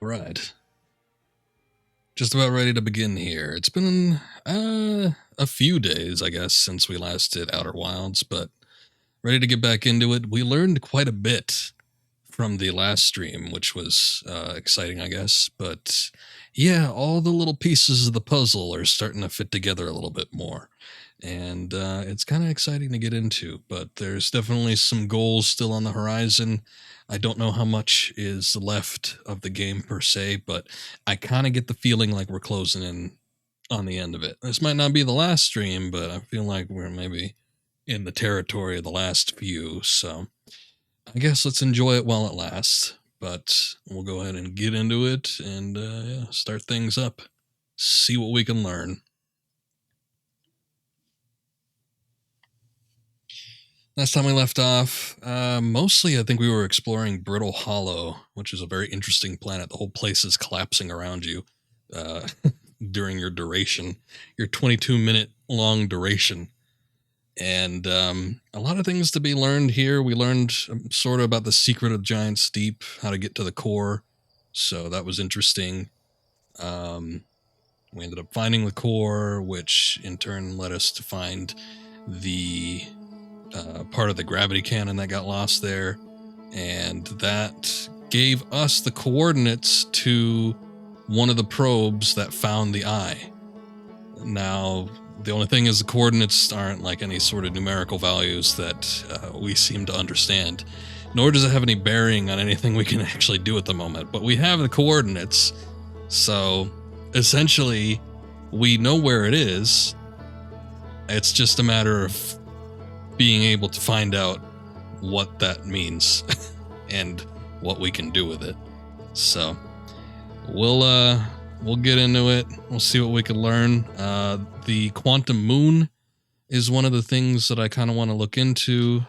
Right. Just about ready to begin here. It's been a few days, I guess, since we last did Outer Wilds, but ready to get back into it. We learned quite a bit from the last stream, which was exciting, I guess. But yeah, all the little pieces of the puzzle are starting to fit together a little bit more. And it's kind of exciting to get into, but there's definitely some goals still on the horizon. I don't know how much is left of the game per se, but I kind of get the feeling like we're closing in on the end of it. This might not be the last stream, but I feel like we're maybe in the territory of the last few, so I guess let's enjoy it while it lasts. But we'll go ahead and get into it and yeah, start things up. See what we can learn. Last time we left off, mostly I think we were exploring Brittle Hollow, which is a very interesting planet. The whole place is collapsing around you during your duration, your 22-minute long duration. And a lot of things to be learned here. We learned sort of about the secret of Giant Steep, how to get to the core. So that was interesting. We ended up finding the core, which in turn led us to find the part of the gravity cannon that got lost there. And that gave us the coordinates to one of the probes that found the eye. Now, the only thing is the coordinates aren't like any sort of numerical values that we seem to understand, nor does it have any bearing on anything we can actually do at the moment. But we have the coordinates, so essentially we know where it is. It's just a matter of being able to find out what that means and what we can do with it. So we'll get into it. We'll see what we can learn. The quantum moon is one of the things that I kind of want to look into.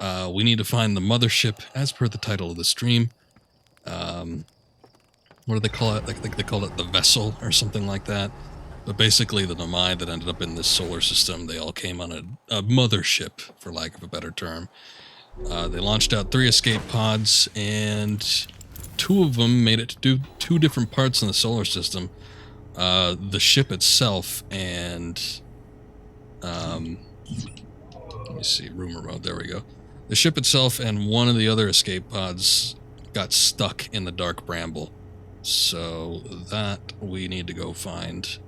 We need to find the mothership, as per the title of the stream. What do they call it? I think they call it the vessel or something like that. But basically the Nomai that ended up in this solar system, they all came on a mothership, for lack of a better term. They launched out 3 escape pods, and 2 of them made it to do 2 different parts in the solar system. The ship itself and... let me see, rumor mode, there we go. The ship itself and one of the other escape pods got stuck in the Dark Bramble. So that we need to go find.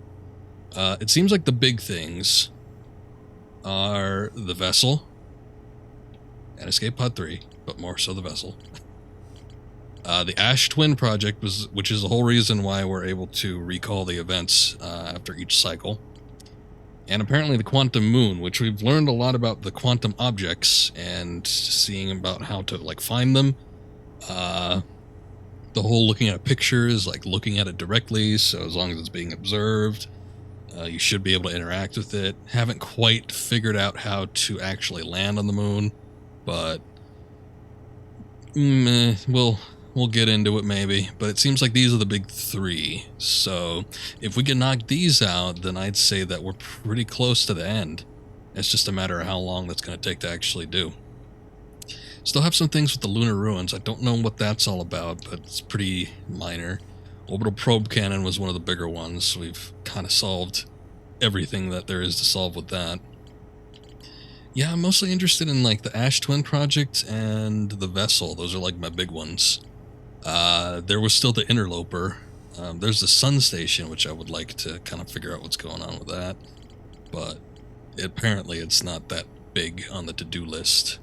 It seems like the big things are the vessel and escape pod 3, but more so the vessel. The Ash Twin project, which is the whole reason why we're able to recall the events after each cycle. And apparently the quantum moon, which we've learned a lot about the quantum objects and seeing about how to like find them. The whole looking at a picture is like looking at it directly, so as long as it's being observed, you should be able to interact with it. Haven't quite figured out how to actually land on the moon, but we'll get into it maybe. But it seems like these are the big 3. So if we can knock these out, then I'd say that we're pretty close to the end. It's just a matter of how long that's going to take to actually do. Still have some things with the lunar ruins. I don't know what that's all about, but it's pretty minor. Orbital probe cannon was one of the bigger ones. We've kind of solved everything that there is to solve with that. Yeah, I'm mostly interested in like the Ash Twin project and the vessel. Those are like my big ones. There was still the interloper. There's the sun station, which I would like to kind of figure out what's going on with that. But apparently it's not that big on the to-do list.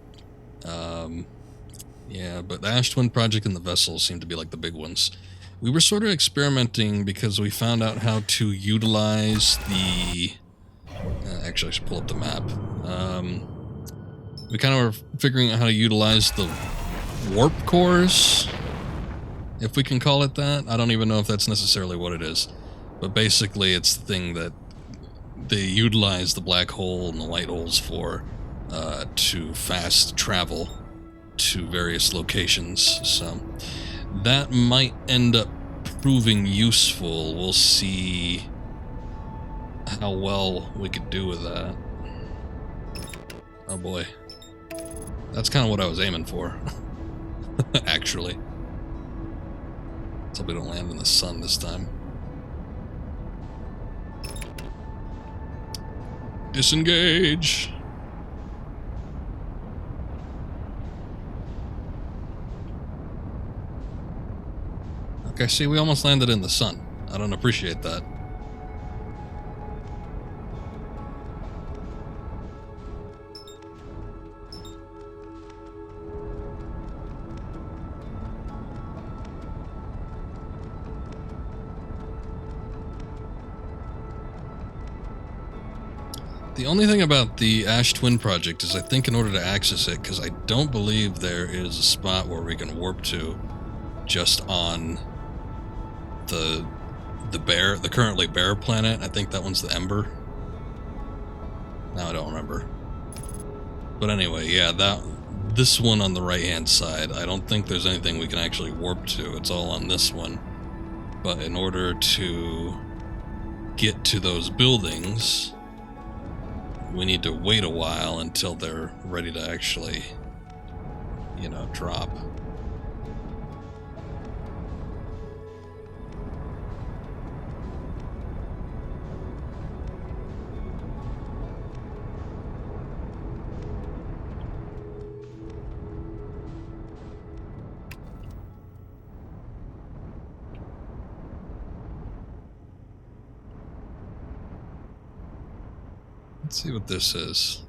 Yeah, but the Ash Twin project and the vessel seem to be like the big ones. We were sort of experimenting because we found out how to utilize the... actually, I should pull up the map. We kind of were figuring out how to utilize the warp cores, if we can call it that. I don't even know if that's necessarily what it is. But basically, it's the thing that they utilize the black hole and the white holes for to fast travel to various locations. So that might end up proving useful. We'll see how well we could do with that. Oh boy. That's kind of what I was aiming for. Actually. Let's hope we don't land in the sun this time. Disengage! Okay, see, we almost landed in the sun. I don't appreciate that. The only thing about the Ash Twin project is I think in order to access it, because I don't believe there is a spot where we can warp to just on the currently bare planet. I think that one's the Ember. Now I don't remember. But anyway, yeah, this one on the right hand side, I don't think there's anything we can actually warp to. It's all on this one. But in order to get to those buildings, we need to wait a while until they're ready to actually, you know, drop. Let's see what this is.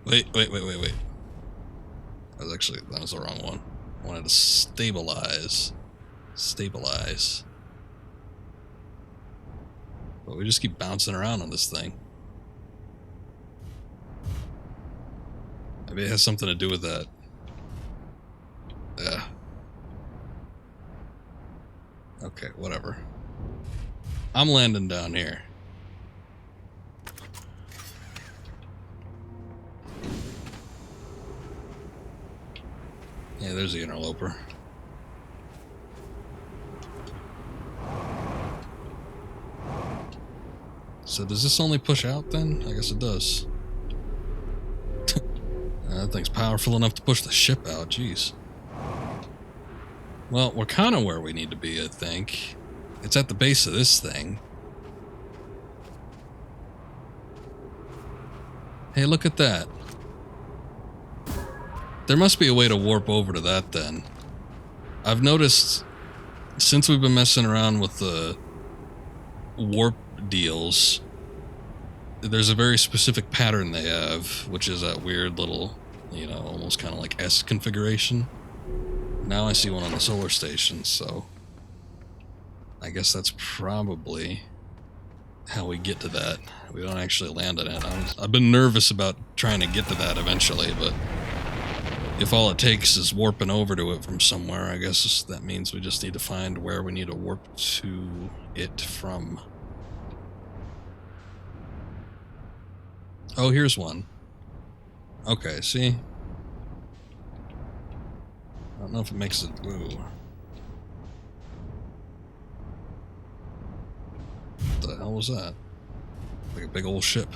Wait. That was the wrong one. I wanted to stabilize. But we just keep bouncing around on this thing. Maybe it has something to do with that. Yeah. Okay, whatever. I'm landing down here. Yeah, there's the interloper. So does this only push out then? I guess it does. That thing's powerful enough to push the ship out, jeez. Well, we're kind of where we need to be, I think. It's at the base of this thing. Hey, look at that. There must be a way to warp over to that then. I've noticed, since we've been messing around with the warp deals, there's a very specific pattern they have, which is that weird little, you know, almost kind of like S configuration. Now I see one on the solar station, so I guess that's probably how we get to that. We don't actually land on it. I've been nervous about trying to get to that eventually, but if all it takes is warping over to it from somewhere, I guess that means we just need to find where we need to warp to it from. Oh, here's one. Okay, see? I don't know if it makes it... Ooh. What the hell was that? Like a big old ship.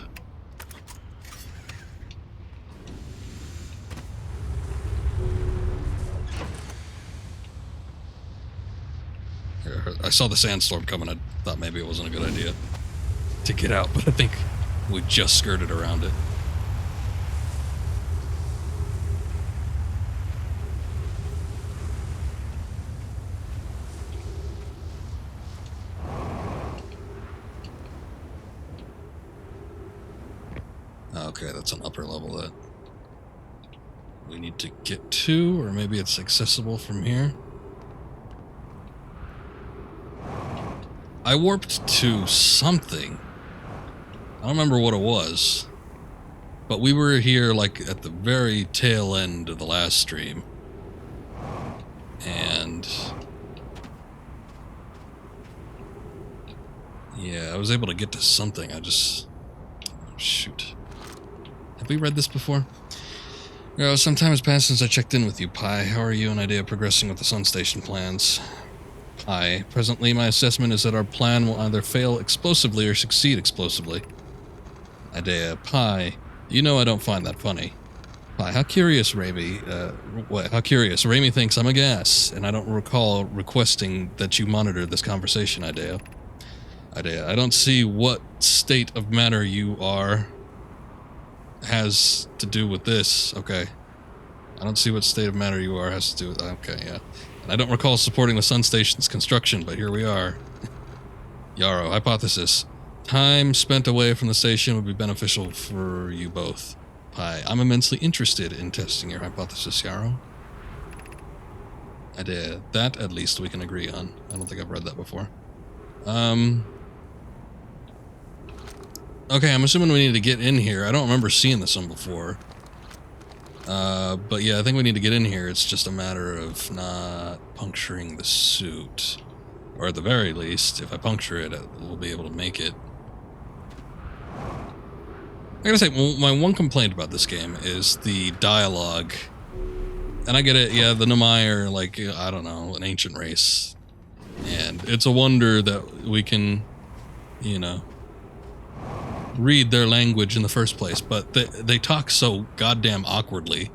I saw the sandstorm coming. I thought maybe it wasn't a good idea to get out, but I think we just skirted around it. Okay, that's an upper level that we need to get to, or maybe it's accessible from here. I warped to something. I don't remember what it was, but we were here like at the very tail end of the last stream, and yeah, I was able to get to something. I just... shoot. Have we read this before? Some time has passed since I checked in with you, Pi. How are you and Idea progressing with the Sun Station plans? Pi. Presently, my assessment is that our plan will either fail explosively or succeed explosively. Idea. Pi. You know I don't find that funny. Hi, how curious, Raimi. How curious. Raimi thinks I'm a gas, and I don't recall requesting that you monitor this conversation, Idea. I don't see what state of matter you are has to do with this. Okay. I don't see what state of matter you are has to do with... Okay, yeah. And I don't recall supporting the Sun Station's construction, but here we are. Yarrow, hypothesis. Time spent away from the station would be beneficial for you both. Hi, I'm immensely interested in testing your hypothesis, Yarrow. That, at least, we can agree on. I don't think I've read that before. Okay, I'm assuming we need to get in here. I don't remember seeing this one before. But yeah, I think we need to get in here. It's just a matter of not puncturing the suit. Or at the very least, if I puncture it, we'll be able to make it. I gotta say, my one complaint about this game is the dialogue. And I get it, yeah, the Nomai are like, I don't know, an ancient race. And it's a wonder that we can, you know, read their language in the first place. But they talk so goddamn awkwardly.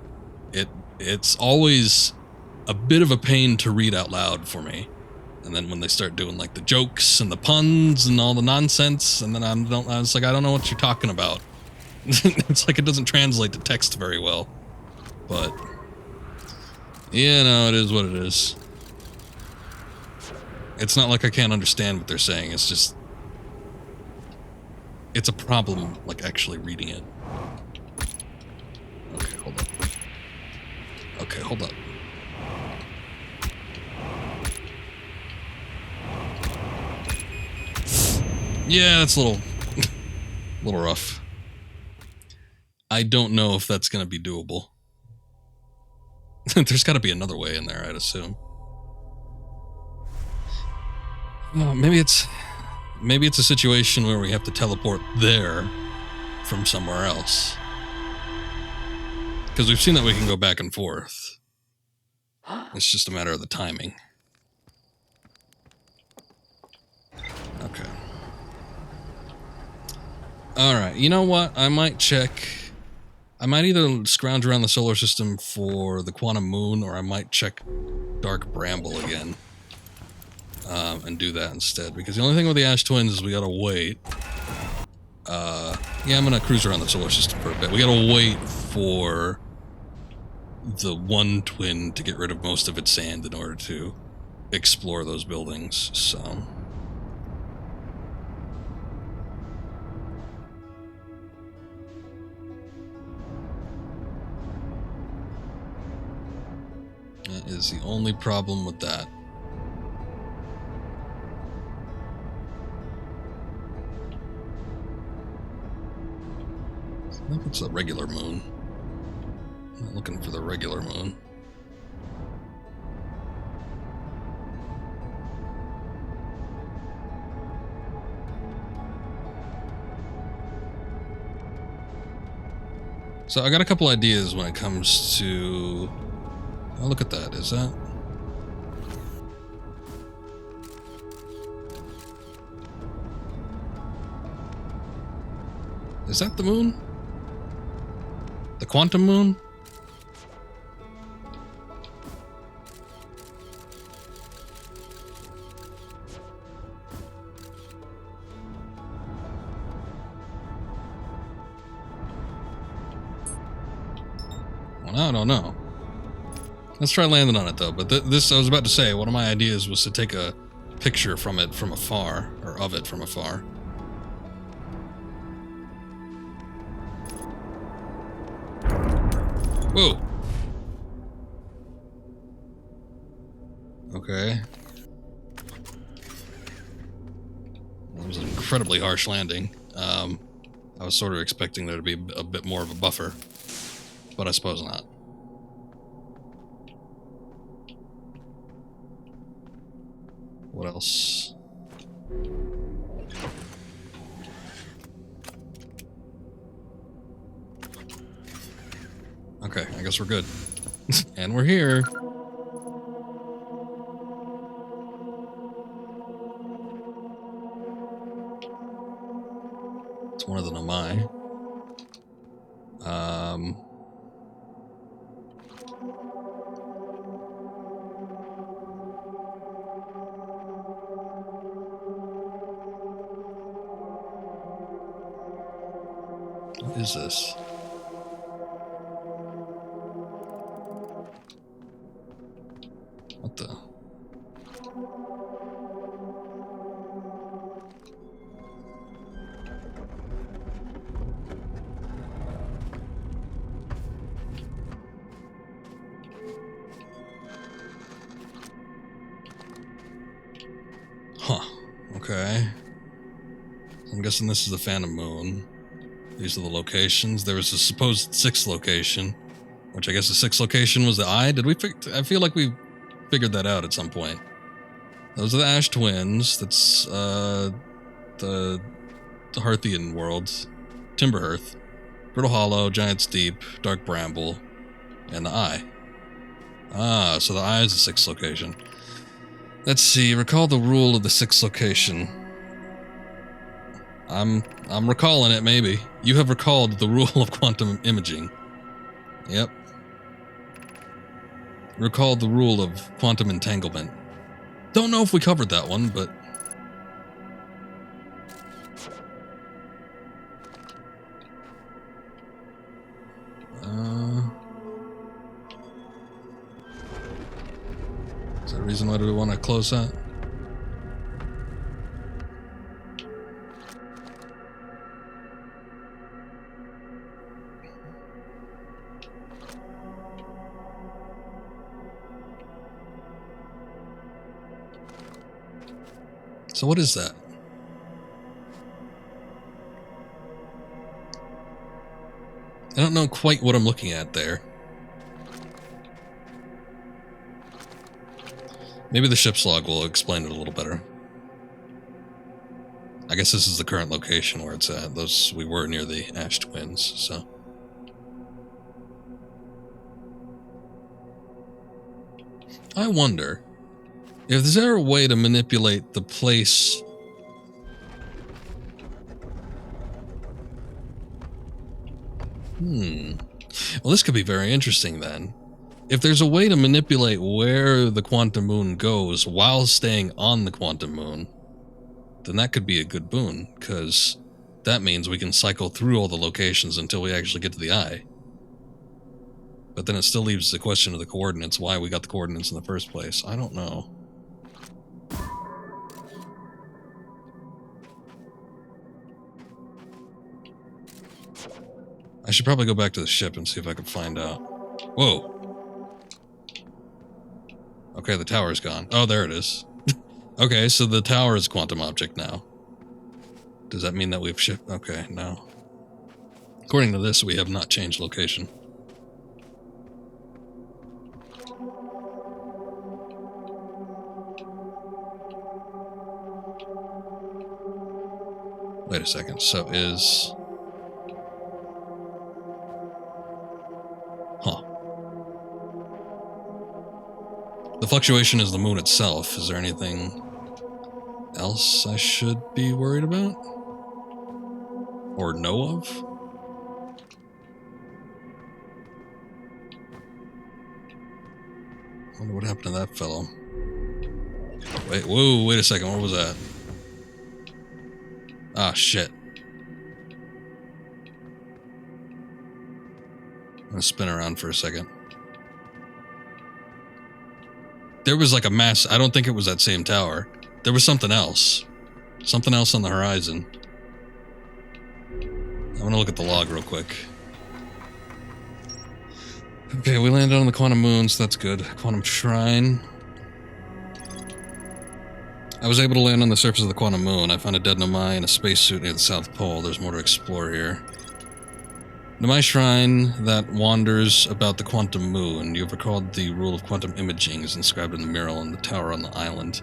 It's always a bit of a pain to read out loud for me. And then when they start doing like the jokes and the puns and all the nonsense, and then I was like, I don't know what you're talking about. It's like it doesn't translate to text very well. But yeah, no, it is what it is. It's not like I can't understand what they're saying. It's just it's a problem like actually reading it. Okay, hold up. Okay, hold up. Yeah, that's a little rough. I don't know if that's going to be doable. There's got to be another way in there, I'd assume. Well, maybe it's a situation where we have to teleport there from somewhere else. Because we've seen that we can go back and forth. It's just a matter of the timing. Okay. Alright, you know what? I might either scrounge around the solar system for the quantum moon, or I might check Dark Bramble again. And do that instead. Because the only thing with the Ash Twins is we gotta wait. Yeah, I'm gonna cruise around the solar system for a bit. We gotta wait for the one twin to get rid of most of its sand in order to explore those buildings, so... That is the only problem with that. I think it's a regular moon. I'm not looking for the regular moon. So I got a couple ideas when it comes to... Oh, look at that. Is that... Is that the moon? The quantum moon? Well, I don't know. Let's try landing on it, though. But this, I was about to say, one of my ideas was to take a picture from it from afar, or of it from afar. Whoa! Okay. That was an incredibly harsh landing. I was sort of expecting there to be a bit more of a buffer, but I suppose not. What else? Okay, I guess we're good. And we're here. It's one of the Nomai. What is this? What the? Huh. Okay. I'm guessing this is the Phantom Moon. These are the locations. There was a supposed 6th location, which I guess the 6th location was the Eye. Did we? I feel like we figured that out at some point. Those are the Ash Twins. That's the Hearthian worlds. Timberhearth, Brittle Hollow, Giant's Deep, Dark Bramble, and the Eye. Ah, so the Eye is the 6th location. Let's see. Recall the rule of the 6th location. I'm recalling it, maybe. You have recalled the rule of quantum imaging. Yep. Recalled the rule of quantum entanglement. Don't know if we covered that one, but... is there a reason why do we want to close that? So what is that? I don't know quite what I'm looking at there. Maybe the ship's log will explain it a little better. I guess this is the current location where it's at. We were near the Ash Twins, so... I wonder if there's ever a way to manipulate the place... Well, this could be very interesting then. If there's a way to manipulate where the quantum moon goes while staying on the quantum moon, then that could be a good boon, because that means we can cycle through all the locations until we actually get to the Eye. But then it still leaves the question of the coordinates, why we got the coordinates in the first place. I don't know. I should probably go back to the ship and see if I can find out. Whoa. Okay, the tower's gone. Oh, there it is. Okay, so the tower is a quantum object now. Does that mean that we've shipped? Okay, no. According to this, we have not changed location. Wait a second, so is... Huh. The fluctuation is the moon itself. Is there anything else I should be worried about? Or know of? Wonder what happened to that fellow. Wait, whoa, wait a second, what was that? Ah, shit. I'm gonna spin around for a second. There was like a mass... I don't think it was that same tower. There was something else. Something else on the horizon. I want to look at the log real quick. Okay, we landed on the quantum moon, so that's good. Quantum shrine. I was able to land on the surface of the quantum moon. I found a dead Nomai in a spacesuit near the South Pole. There's more to explore here. Nomai shrine that wanders about the quantum moon. You have recalled the rule of quantum imaging is inscribed in the mural on the tower on the island.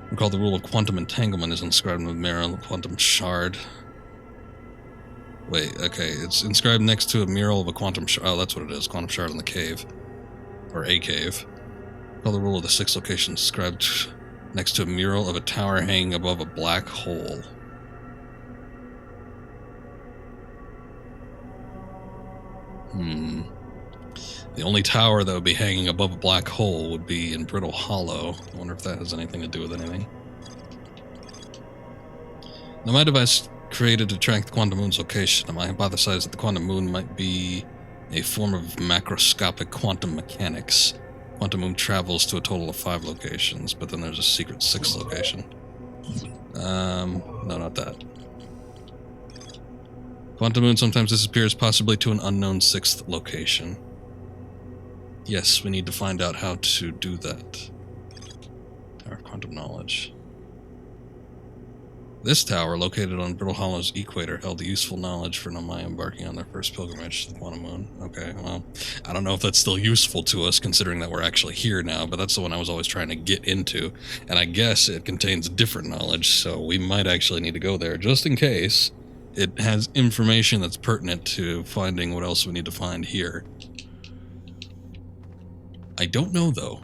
Recall the rule of quantum entanglement is inscribed in the mural of quantum shard. Wait, okay, it's inscribed next to a mural of a quantum shard. Oh, that's what it is, quantum shard in the cave. Or a cave. Recall the rule of the 6th location inscribed next to a mural of a tower hanging above a black hole. The only tower that would be hanging above a black hole would be in Brittle Hollow. I wonder if that has anything to do with anything. The Nomai device created to track the quantum moon's location. I hypothesized that the quantum moon might be a form of macroscopic quantum mechanics. Quantum moon travels to a total of 5 locations, but then there's a secret 6th location. No, not that. Quantum moon sometimes disappears, possibly to an unknown 6th location. Yes, we need to find out how to do that. Tower of Quantum Knowledge. This tower, located on Brittle Hollow's equator, held useful knowledge for Nomai embarking on their first pilgrimage to the Quantum Moon. Okay, well, I don't know if that's still useful to us, considering that we're actually here now, but that's the one I was always trying to get into, and I guess it contains different knowledge, so we might actually need to go there, just in case it has information that's pertinent to finding what else we need to find here. I don't know, though.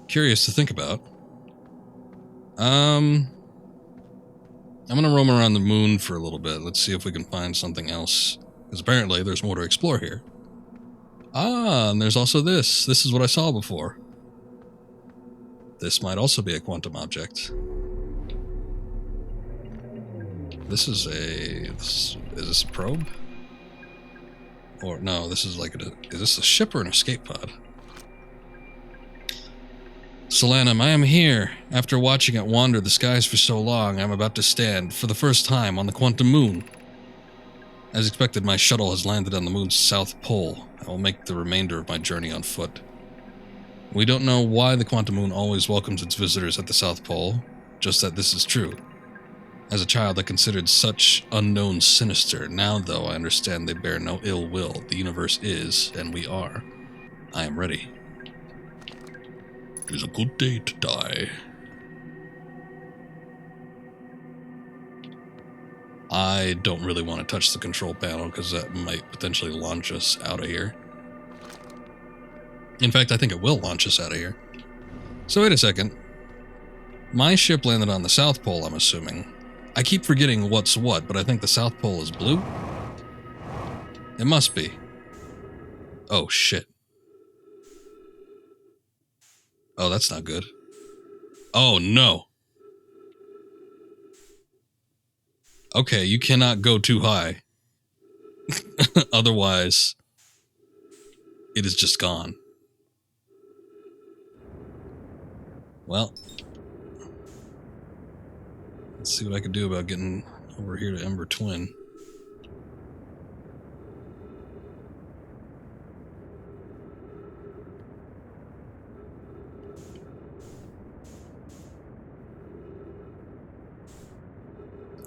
Curious to think about. I'm gonna roam around the moon for a little bit. Let's see if we can find something else. Because apparently there's more to explore here. Ah, and there's also this. This is what I saw before. This might also be a quantum object. This is a... is this a probe? Or, no, this is like a... is this a ship or an escape pod? Solanum, I am here. After watching it wander the skies for so long, I am about to stand, for the first time, on the quantum moon. As expected, my shuttle has landed on the moon's south pole. I will make the remainder of my journey on foot. We don't know why the quantum moon always welcomes its visitors at the South Pole, just that this is true. As a child, I considered such unknowns sinister. Now, though, I understand they bear no ill will. The universe is, and we are. I am ready. It is a good day to die. I don't really want to touch the control panel because that might potentially launch us out of here. In fact, I think it will launch us out of here. So wait a second. My ship landed on the South Pole, I'm assuming. I keep forgetting what's what, but I think the South Pole is blue? It must be. Oh, shit. Oh, that's not good. Oh, no. Okay, you cannot go too high. Otherwise, it is just gone. Well, let's see what I can do about getting over here to Ember Twin.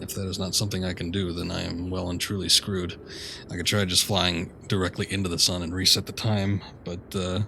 If that is not something I can do, then I am well and truly screwed. I could try just flying directly into the sun and reset the time, but,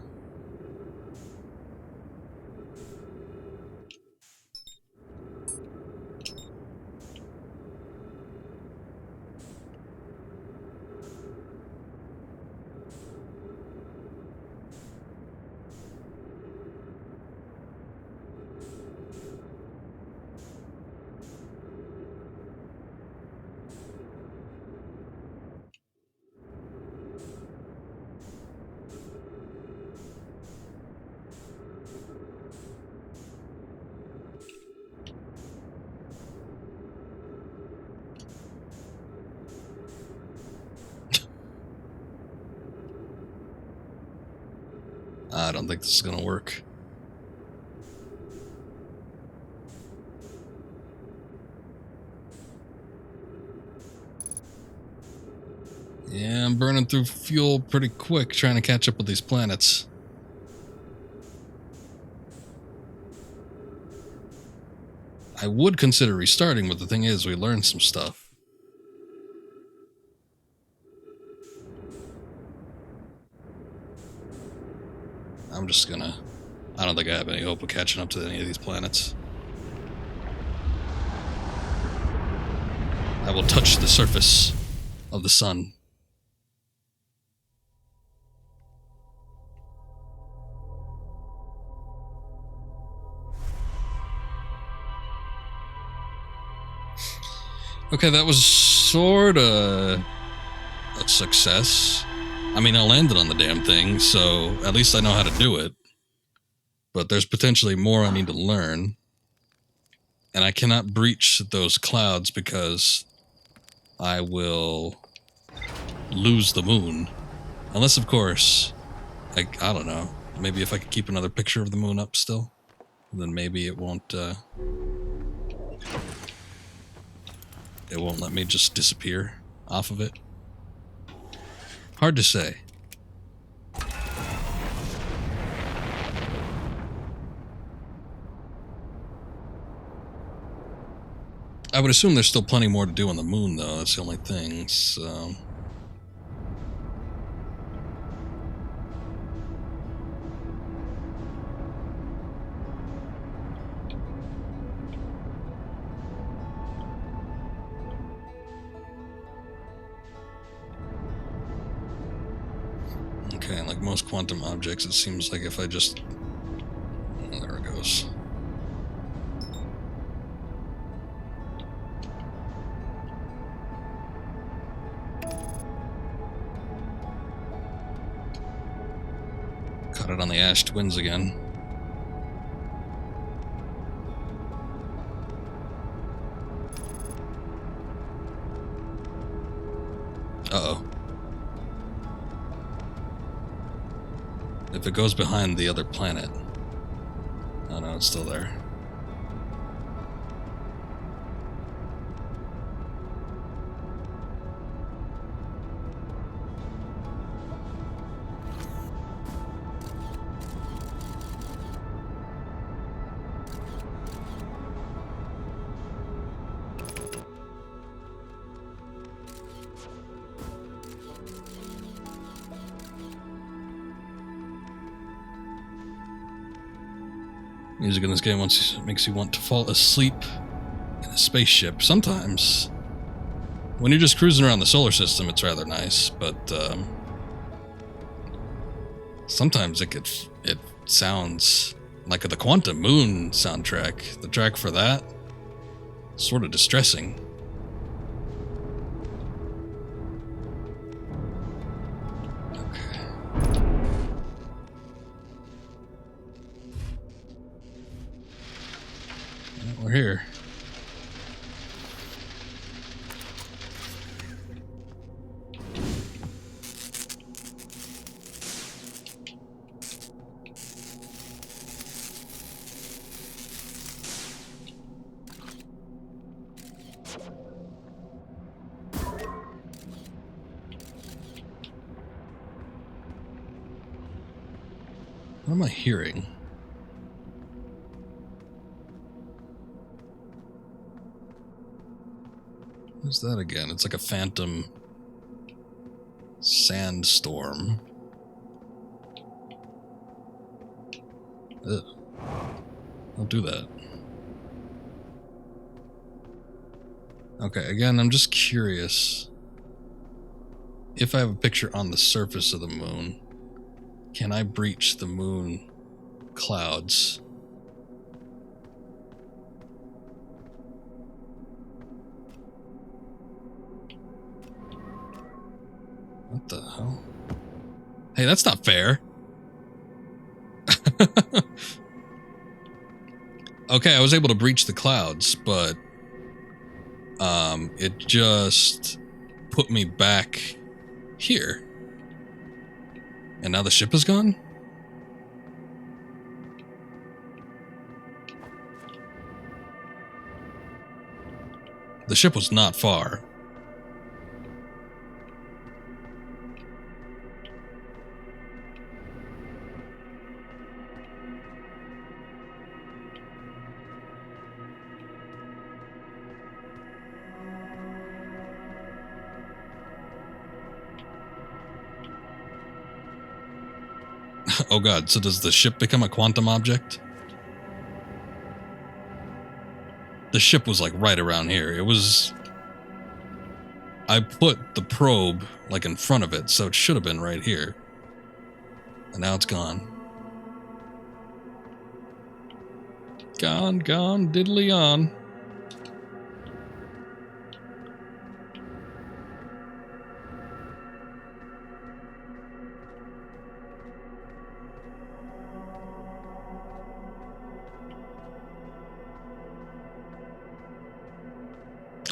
I don't think this is gonna work. Yeah, I'm burning through fuel pretty quick trying to catch up with these planets. I would consider restarting, but the thing is, we learned some stuff. I'm just gonna... I don't think I have any hope of catching up to any of these planets. I will touch the surface of the sun. Okay, that was sorta a success. I mean, I landed on the damn thing, so at least I know how to do it. But there's potentially more I need to learn. And I cannot breach those clouds because I will lose the moon. Unless, of course, I don't know. Maybe if I could keep another picture of the moon up still, then maybe it won't let me just disappear off of it. Hard to say. I would assume there's still plenty more to do on the moon, though. That's the only thing, so... Okay, like most quantum objects, it seems like if I just... Oh, there it goes. Caught it on the Ash Twins again. Uh-oh. If it goes behind the other planet... Oh no, it's still there. Music in this game makes you want to fall asleep in a spaceship. Sometimes, when you're just cruising around the solar system, it's rather nice, but sometimes it sounds like the Quantum Moon soundtrack. The track for that, sort of distressing. We're here. What am I hearing? What's that again? It's like a phantom sandstorm. Ugh. Don't do that. Okay, again, I'm just curious. If I have a picture on the surface of the moon, can I breach the moon clouds? What the hell? Hey, that's not fair. Okay, I was able to breach the clouds, but it just put me back here. And now the ship is gone? The ship was not far. Oh god, so does the ship become a quantum object? The ship was like right around here. It was... I put the probe like in front of it, so it should have been right here. And now it's gone. Gone, diddly on.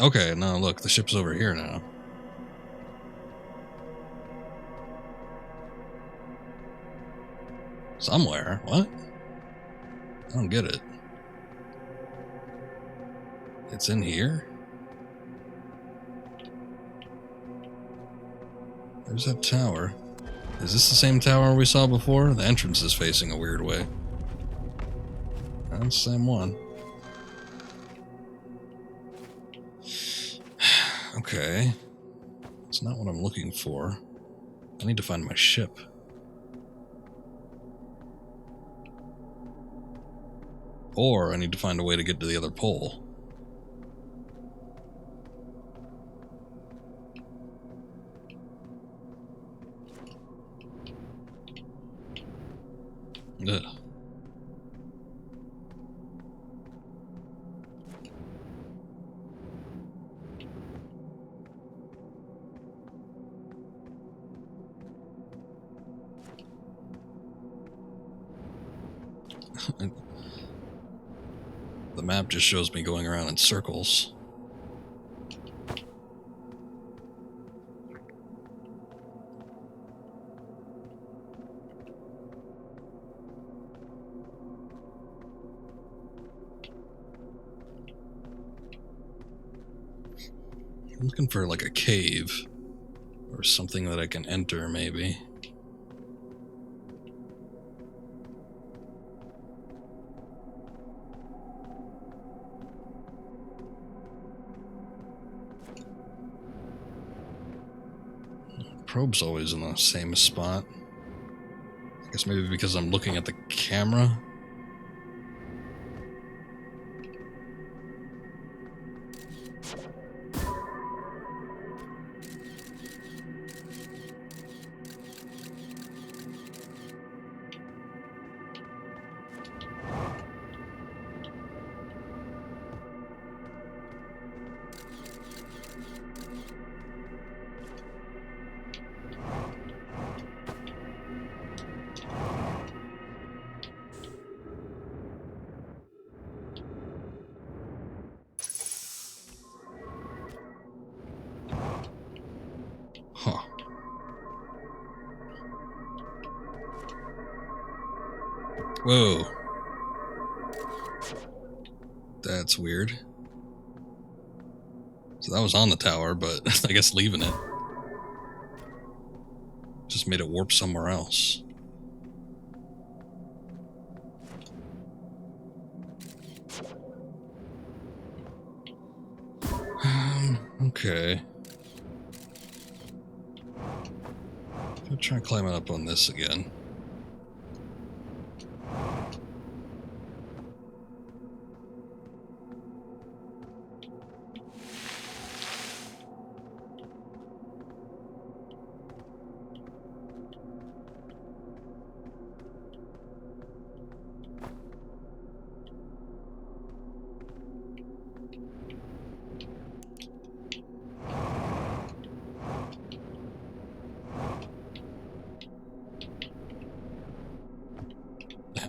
Okay, now look, the ship's over here now. Somewhere? What? I don't get it. It's in here? There's that tower. Is this the same tower we saw before? The entrance is facing a weird way. That's the same one. Okay. It's not what I'm looking for. I need to find my ship. Or I need to find a way to get to the other pole. Ugh. The map just shows me going around in circles. I'm looking for like a cave or something that I can enter, maybe. Probe's always in the same spot. I guess maybe because I'm looking at the camera. Huh. Whoa. That's weird. So that was on the tower, but I guess leaving it just made it warp somewhere else. Okay. I'll try climbing up on this again.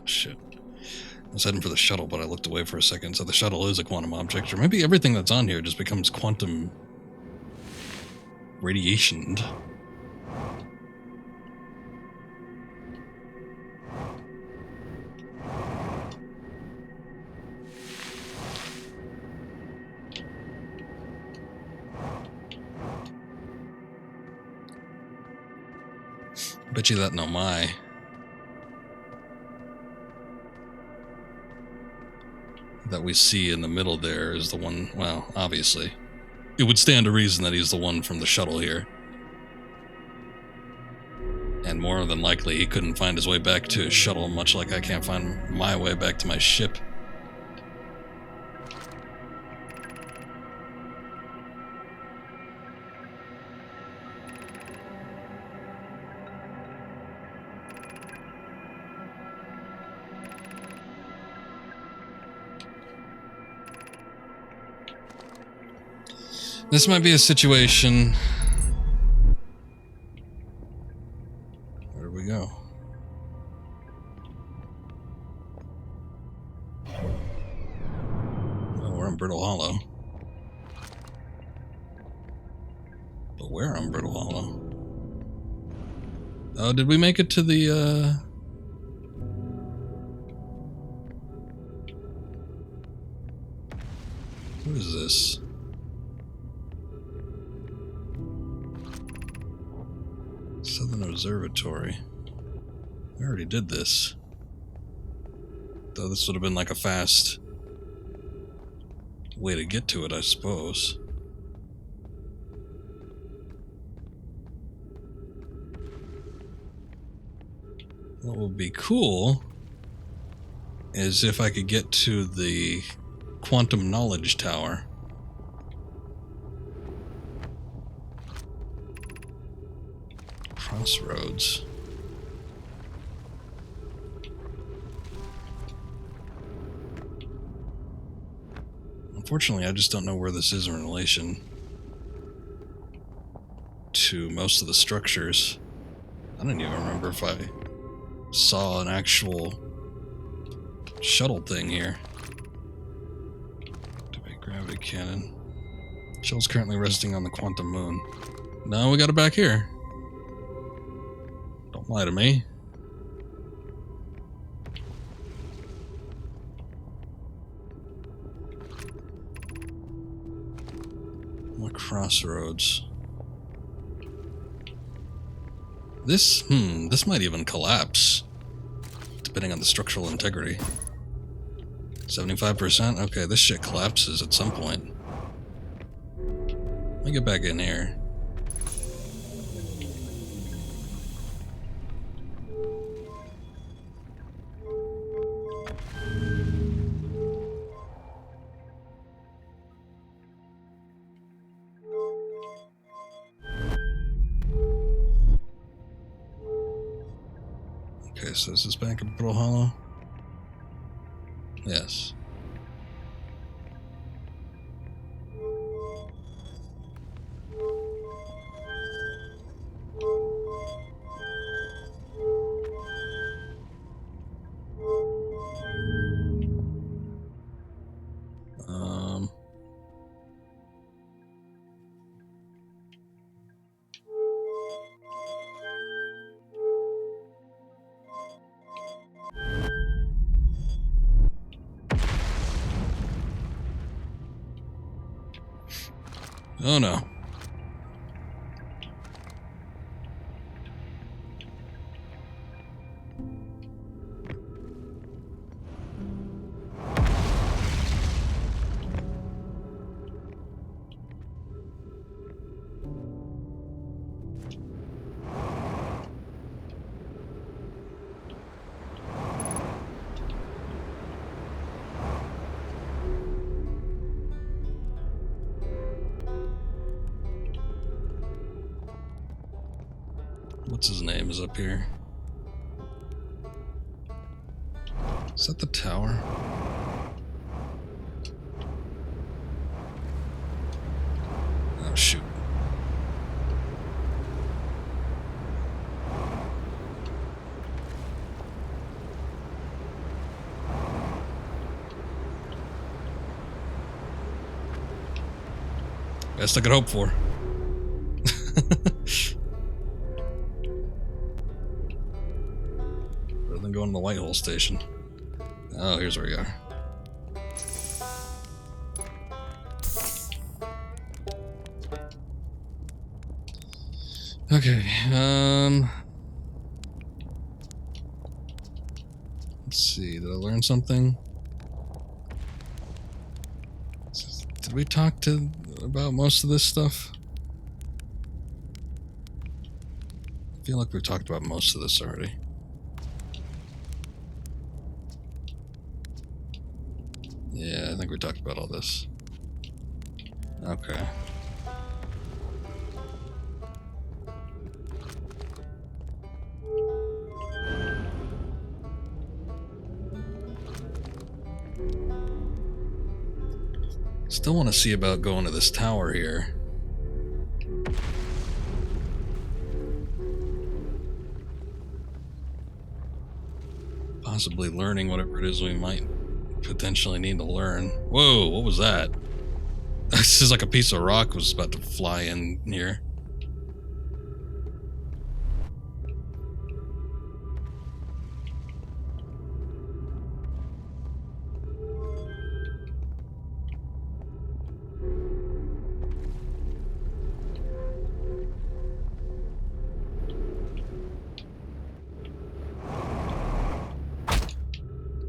Shit. I was heading for the shuttle, but I looked away for a second, so the shuttle is a quantum object, or maybe everything that's on here just becomes quantum radiationed. Bet you that Nomai that we see in the middle there is the one, well, obviously. It would stand to reason that he's the one from the shuttle here. And more than likely, he couldn't find his way back to his shuttle, much like I can't find my way back to my ship. This might be a situation. Where do we go? Oh, we're in Brittle Hollow. But where on Brittle Hollow? Oh, did we make it to the, What is this? Southern Observatory. I already did this. Though this would have been like a fast way to get to it, I suppose. What would be cool is if I could get to the Quantum Knowledge Tower. Crossroads. Unfortunately, I just don't know where this is in relation to most of the structures. I don't even remember if I saw an actual shuttle thing here. Activate gravity cannon. Shuttle's currently resting on the quantum moon. No, we got it back here. Don't lie to me. What crossroads? This might even collapse, depending on the structural integrity. 75%? Okay, this shit collapses at some point. Let me get back in here. Okay, so is this back in Brittle Hollow? Yes. Oh no. What's his name is up here? Is that the tower? Oh shoot. Best I could hope for. Rather than going to the Whitehole station. Oh, here's where we are. Okay, let's see, did I learn something? Did we talk about most of this stuff? I feel like we've talked about most of this already. Yeah, I think we talked about all this. Okay. Still want to see about going to this tower here. Possibly learning whatever it is we might potentially need to learn. Whoa, what was that? This is like a piece of rock was about to fly in here.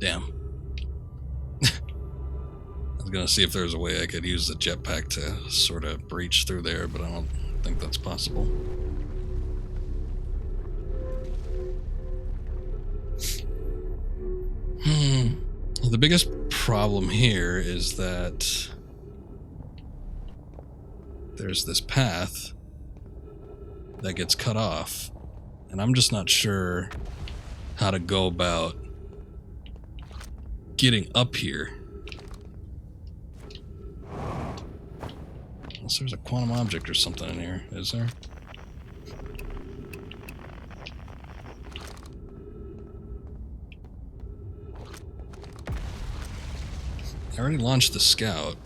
Damn. I was gonna see if there was a way I could use the jetpack to sort of breach through there, but I don't think that's possible. The biggest problem here is that there's this path that gets cut off, and I'm just not sure how to go about getting up here. Unless there's a quantum object or something in here, is there? I already launched the scout.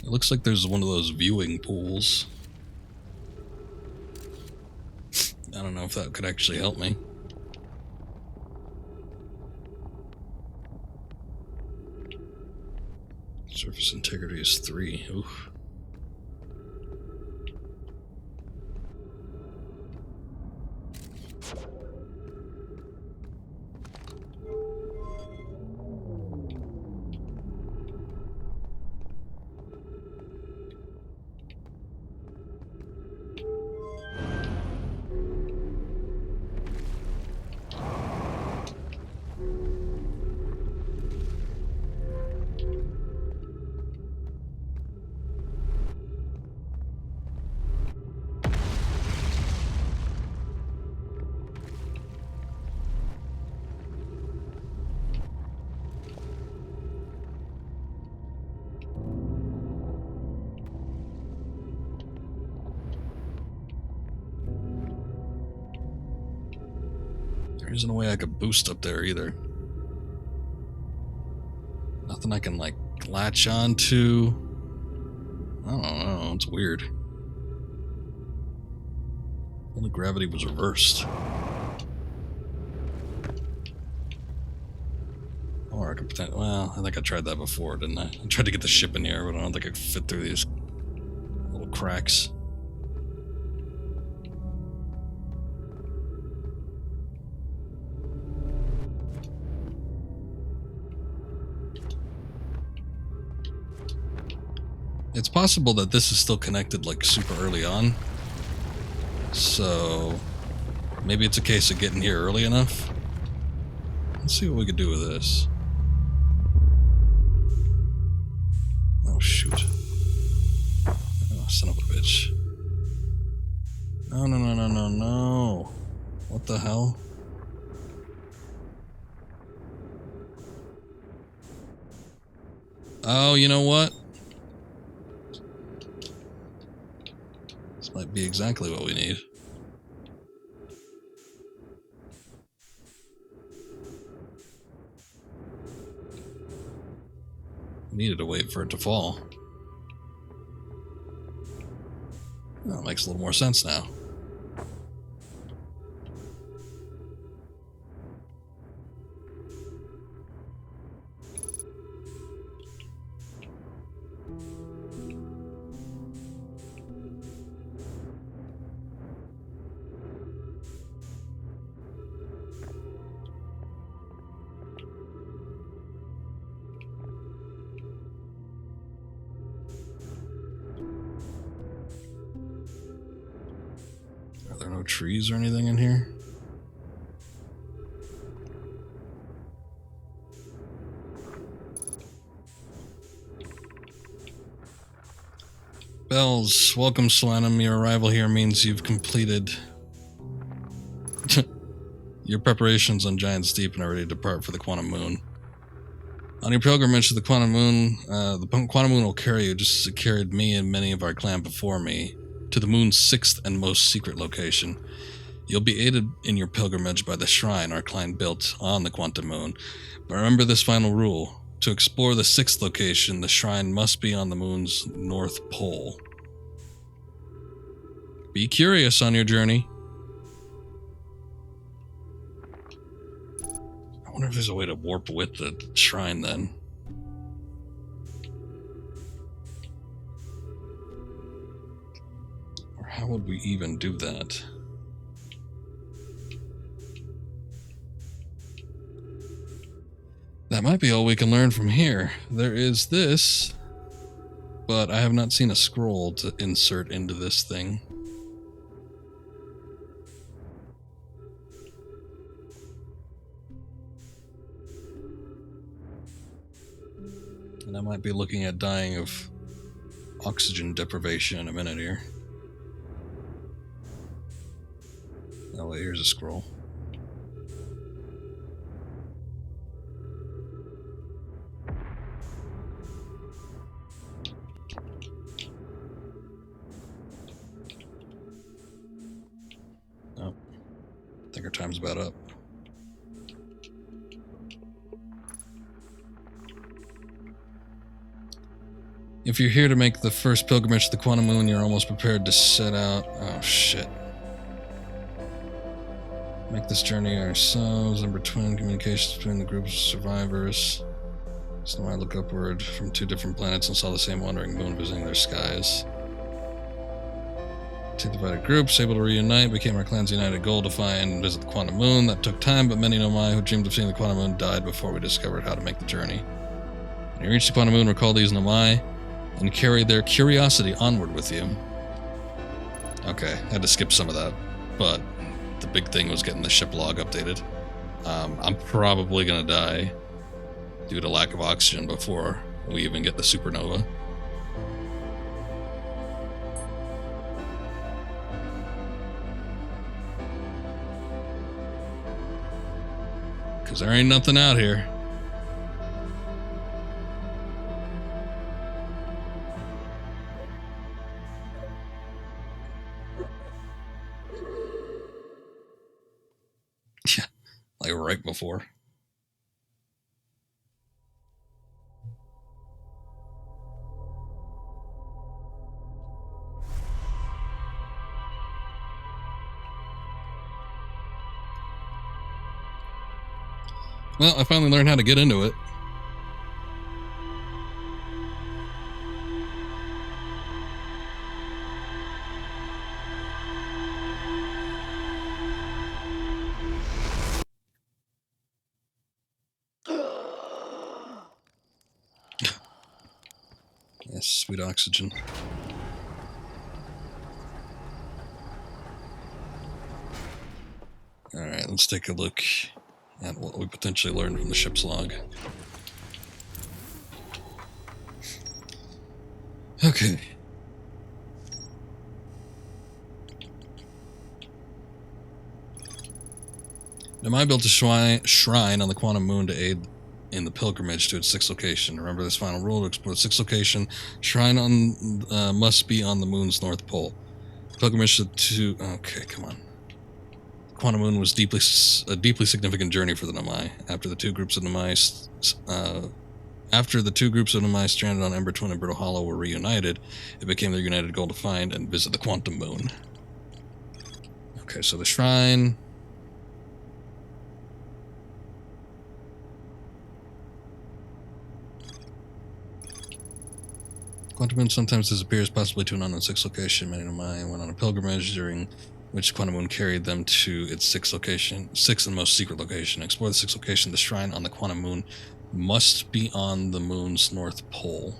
It looks like there's one of those viewing pools. I don't know if that could actually help me. Surface integrity is 3. Oof. There isn't a way I could boost up there either. Nothing I can, like, latch onto. I don't know, it's weird. Only gravity was reversed. Or I could pretend. Well, I think I tried that before, didn't I? I tried to get the ship in the air, but I don't think I could fit through these little cracks. It's possible that this is still connected, like, super early on. So maybe it's a case of getting here early enough. Let's see what we could do with this. Oh, shoot. Oh, son of a bitch. No, no, no, no, no, no. What the hell? Oh, you know what? This might be exactly what we need. We needed to wait for it to fall. That makes a little more sense now. Are there no trees or anything in here? Bells, welcome Solanum. Your arrival here means you've completed your preparations on Giant's Deep and are ready to depart for the Quantum Moon. On your pilgrimage to the Quantum Moon, the Quantum Moon will carry you just as it carried me and many of our clan before me to the moon's 6th and most secret location. You'll be aided in your pilgrimage by the shrine our clan built on the Quantum Moon. But remember this final rule. To explore the 6th location, the shrine must be on the moon's north pole. Be curious on your journey. I wonder if there's a way to warp with the shrine then. How would we even do that? That might be all we can learn from here. There is this, but I have not seen a scroll to insert into this thing. And I might be looking at dying of oxygen deprivation in a minute here. Oh wait, here's a scroll. Oh, I think our time's about up. If you're here to make the first pilgrimage to the Quantum Moon, you're almost prepared to set out. Oh shit. Make this journey ourselves. Number twin communications between the groups of survivors. So I look upward from two different planets and saw the same wandering moon visiting their skies. Two divided groups, able to reunite, became our clan's united goal to find and visit the Quantum Moon. That took time, but many Nomai who dreamed of seeing the Quantum Moon died before we discovered how to make the journey. When you reach the Quantum Moon, recall these Nomai and carry their curiosity onward with you. Okay, I had to skip some of that, but the big thing was getting the ship log updated. I'm probably gonna die due to lack of oxygen before we even get the supernova. Because there ain't nothing out here. Yeah, like right before. Well, I finally learned how to get into it. Yes, sweet oxygen. Alright, let's take a look at what we potentially learned from the ship's log. Okay. Nomai built a shrine on the Quantum Moon to aid in the pilgrimage to its sixth location. Remember this final rule: to explore the sixth location, shrine must be on the moon's north pole. Pilgrimage to okay, come on. Quantum Moon was a deeply significant journey for the Nomai. After the two groups of Nomai stranded on Ember Twin and Brittle Hollow were reunited, it became their united goal to find and visit the Quantum Moon. Okay, so the shrine. Quantum Moon sometimes disappears, possibly to an unknown sixth location. Many Nomai went on a pilgrimage during which Quantum Moon carried them to its sixth and most secret location. Explore the sixth location. The shrine on the Quantum Moon must be on the moon's north pole.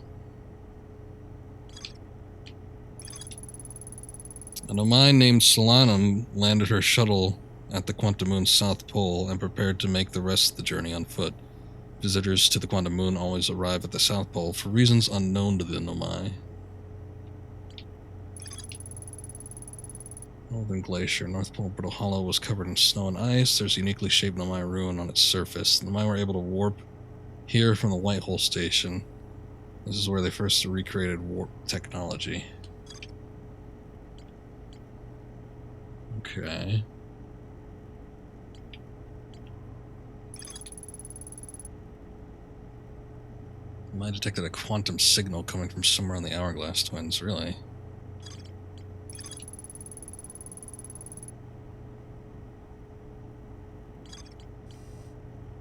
A Nomai named Solanum landed her shuttle at the Quantum Moon's south pole and prepared to make the rest of the journey on foot. Visitors to the Quantum Moon always arrive at the South Pole for reasons unknown to the Nomai. Northern Glacier. North Pole Brittle Hollow was covered in snow and ice. There's a uniquely shaped Nomai ruin on its surface. The Nomai were able to warp here from the White Hole Station. This is where they first recreated warp technology. Okay. I detected a quantum signal coming from somewhere on the Hourglass Twins, really.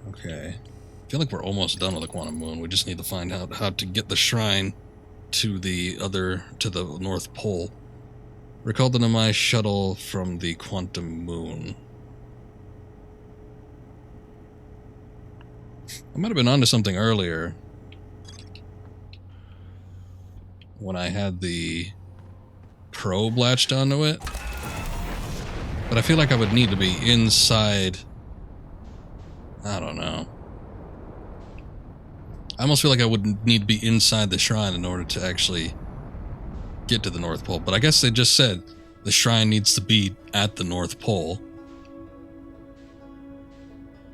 Okay. I feel like we're almost done with the Quantum Moon. We just need to find out how to get the shrine to the North Pole. Recall the Nomai shuttle from the quantum moon. I might have been onto something earlier when I had the probe latched onto it. But I feel like I would need to be inside. I don't know. I almost feel like I would need to be inside the shrine in order to actually get to the North Pole. But I guess they just said the shrine needs to be at the North Pole.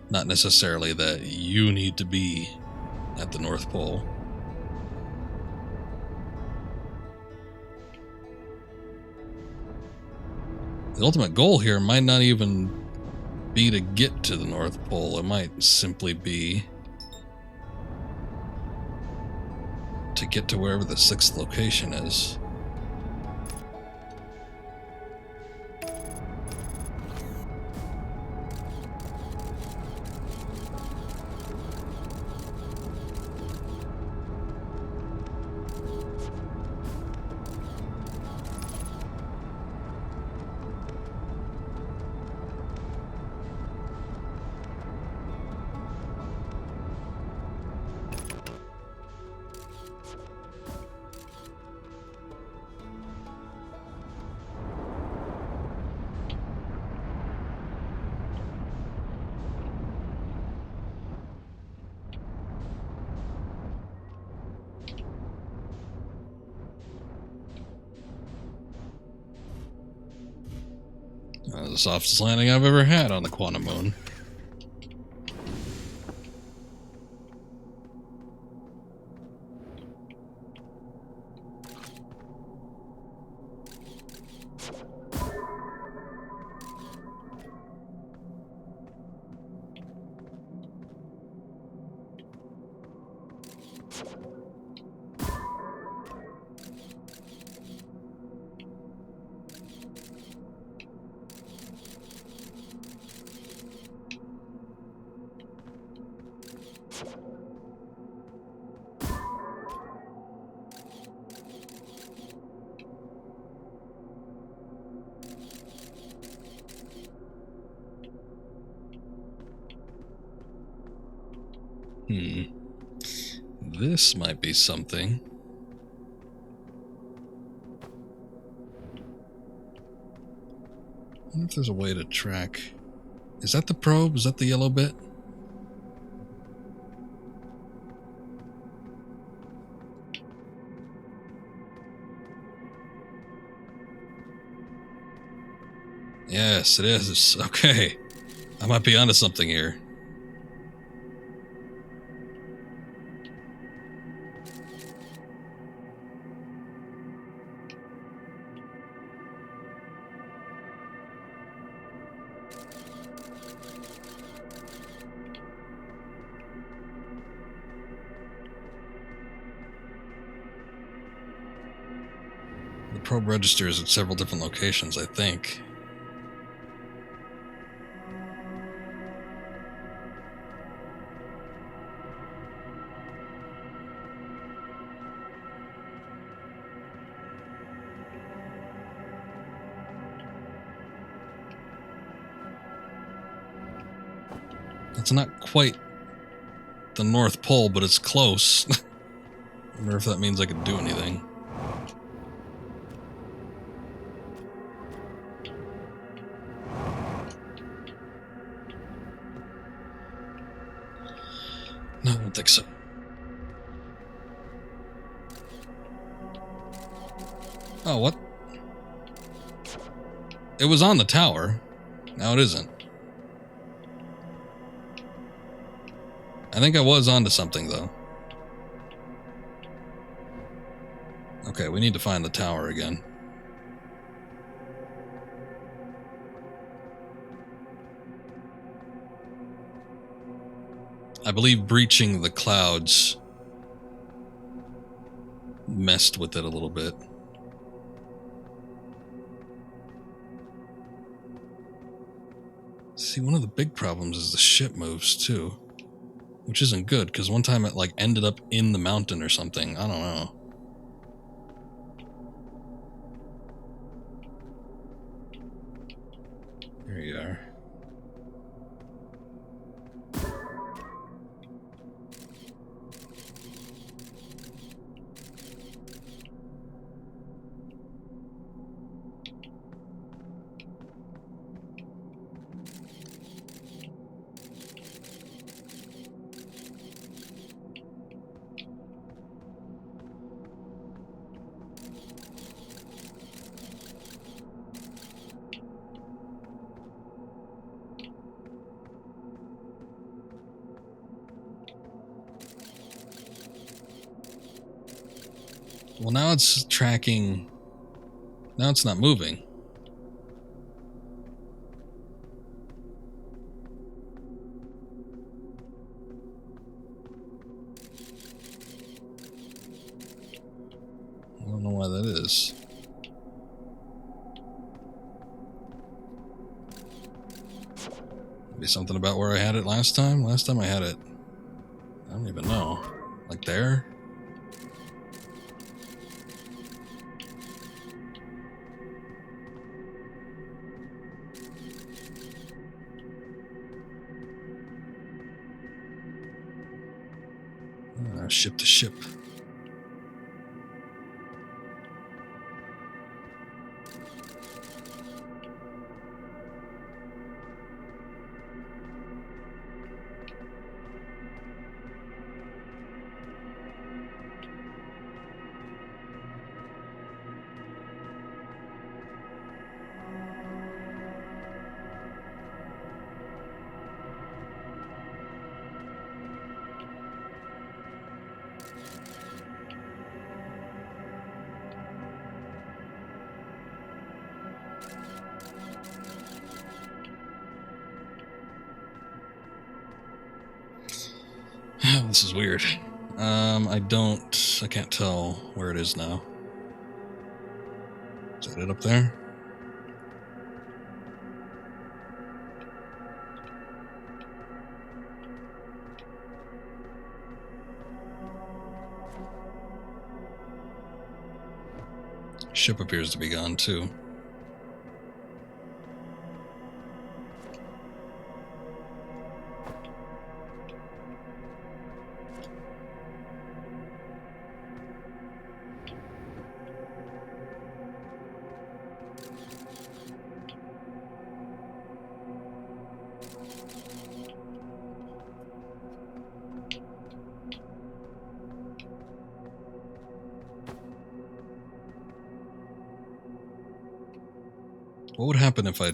Not necessarily that you need to be at the North Pole. The ultimate goal here might not even be to get to the North Pole. It might simply be to get to wherever the 6th location is. The softest landing I've ever had on the quantum moon. This might be something. I wonder if there's a way to track. Is that the probe? Is that the yellow bit? Yes, it is. Okay. I might be onto something here. The probe registers at several different locations, I think. It's not quite the North Pole, but it's close. I wonder if that means I can do anything. No, I don't think so. Oh, what? It was on the tower. Now it isn't. I think I was onto something, though. Okay, we need to find the tower again. I believe breaching the clouds messed with it a little bit. See, one of the big problems is the ship moves, too. Which isn't good, because one time it, like, ended up in the mountain or something. I don't know. There you are. Well, now it's tracking. Now it's not moving. I don't know why that is. Maybe something about where I had it last time? Last time I had it, I don't even know. Like there? Ship to ship. This is weird. I can't tell where it is now. Is that it up there? Ship appears to be gone too. What would happen if I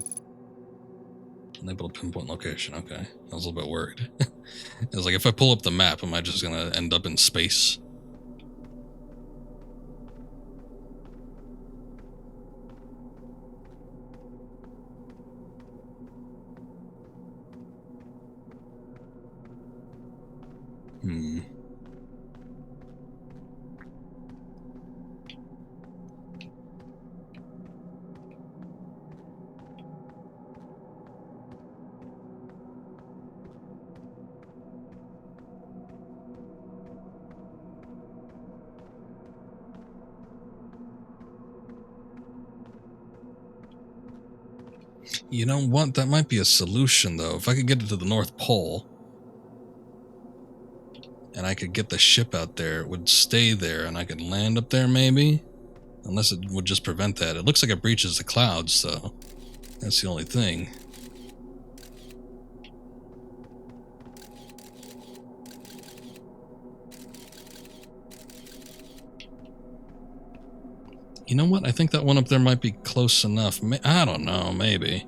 unable to pinpoint location? Okay, I was a little bit worried. It was like, if I pull up the map, am I just gonna end up in space? You know what? That might be a solution, though. If I could get it to the North Pole, and I could get the ship out there, it would stay there, and I could land up there, maybe? Unless it would just prevent that. It looks like it breaches the clouds, so that's the only thing. You know what? I think that one up there might be close enough. I don't know, maybe.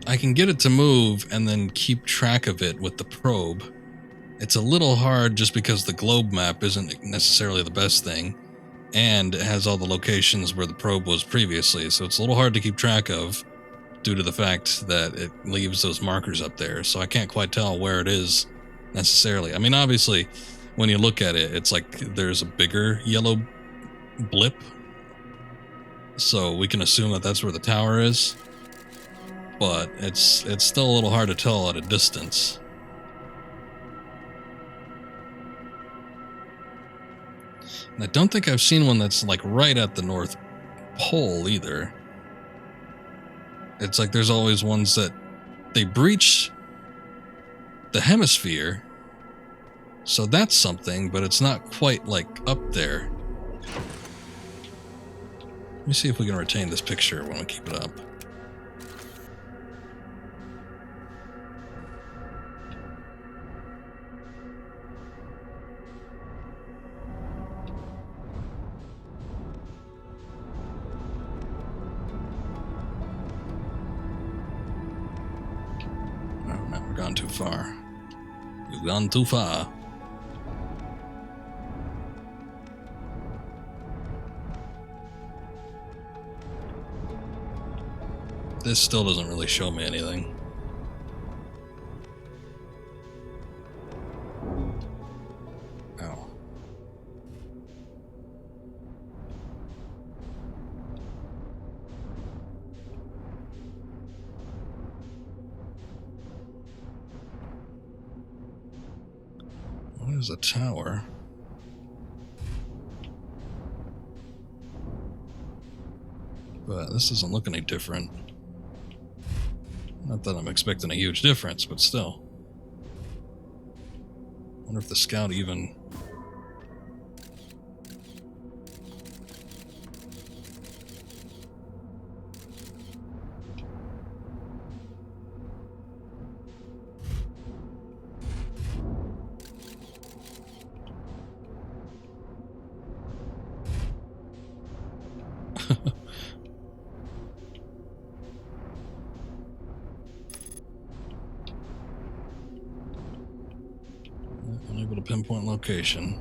I can get it to move and then keep track of it with the probe. It's a little hard just because the globe map isn't necessarily the best thing, and it has all the locations where the probe was previously, so it's a little hard to keep track of due to the fact that it leaves those markers up there, so I can't quite tell where it is necessarily. I mean, obviously, when you look at it, it's like there's a bigger yellow blip, so we can assume that that's where the tower is. But it's still a little hard to tell at a distance. And I don't think I've seen one that's like right at the North Pole either. It's like there's always ones that they breach the hemisphere, so that's something, but it's not quite like up there. Let me see if we can retain this picture when we keep it up. Gone too far. You've gone too far. This still doesn't really show me anything. Oh. There's a tower. But this doesn't look any different. Not that I'm expecting a huge difference, but still. Wonder if the scout even... Unable to pinpoint location.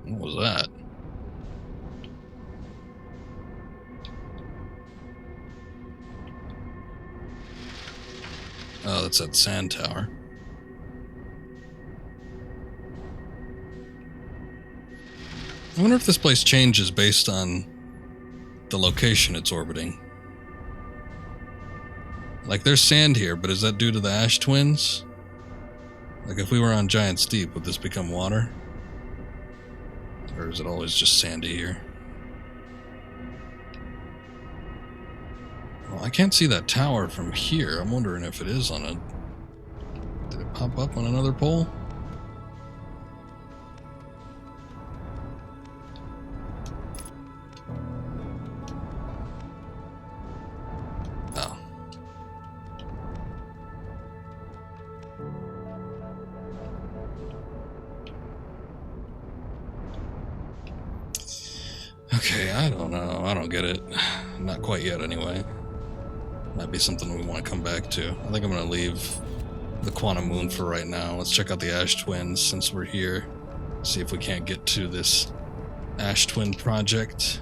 What was that? Oh, that's that sand tower. I wonder if this place changes based on the location it's orbiting. Like, there's sand here, but is that due to the ash twins? Like, if we were on Giant's Deep, would this become water? Or is it always just sandy here? Well, I can't see that tower from here. I'm wondering if it is on a... Did it pop up on another pole? Okay, I don't know. I don't get it. Not quite yet, anyway. Might be something we want to come back to. I think I'm going to leave the Quantum Moon for right now. Let's check out the Ash Twins since we're here. See if we can't get to this Ash Twin project.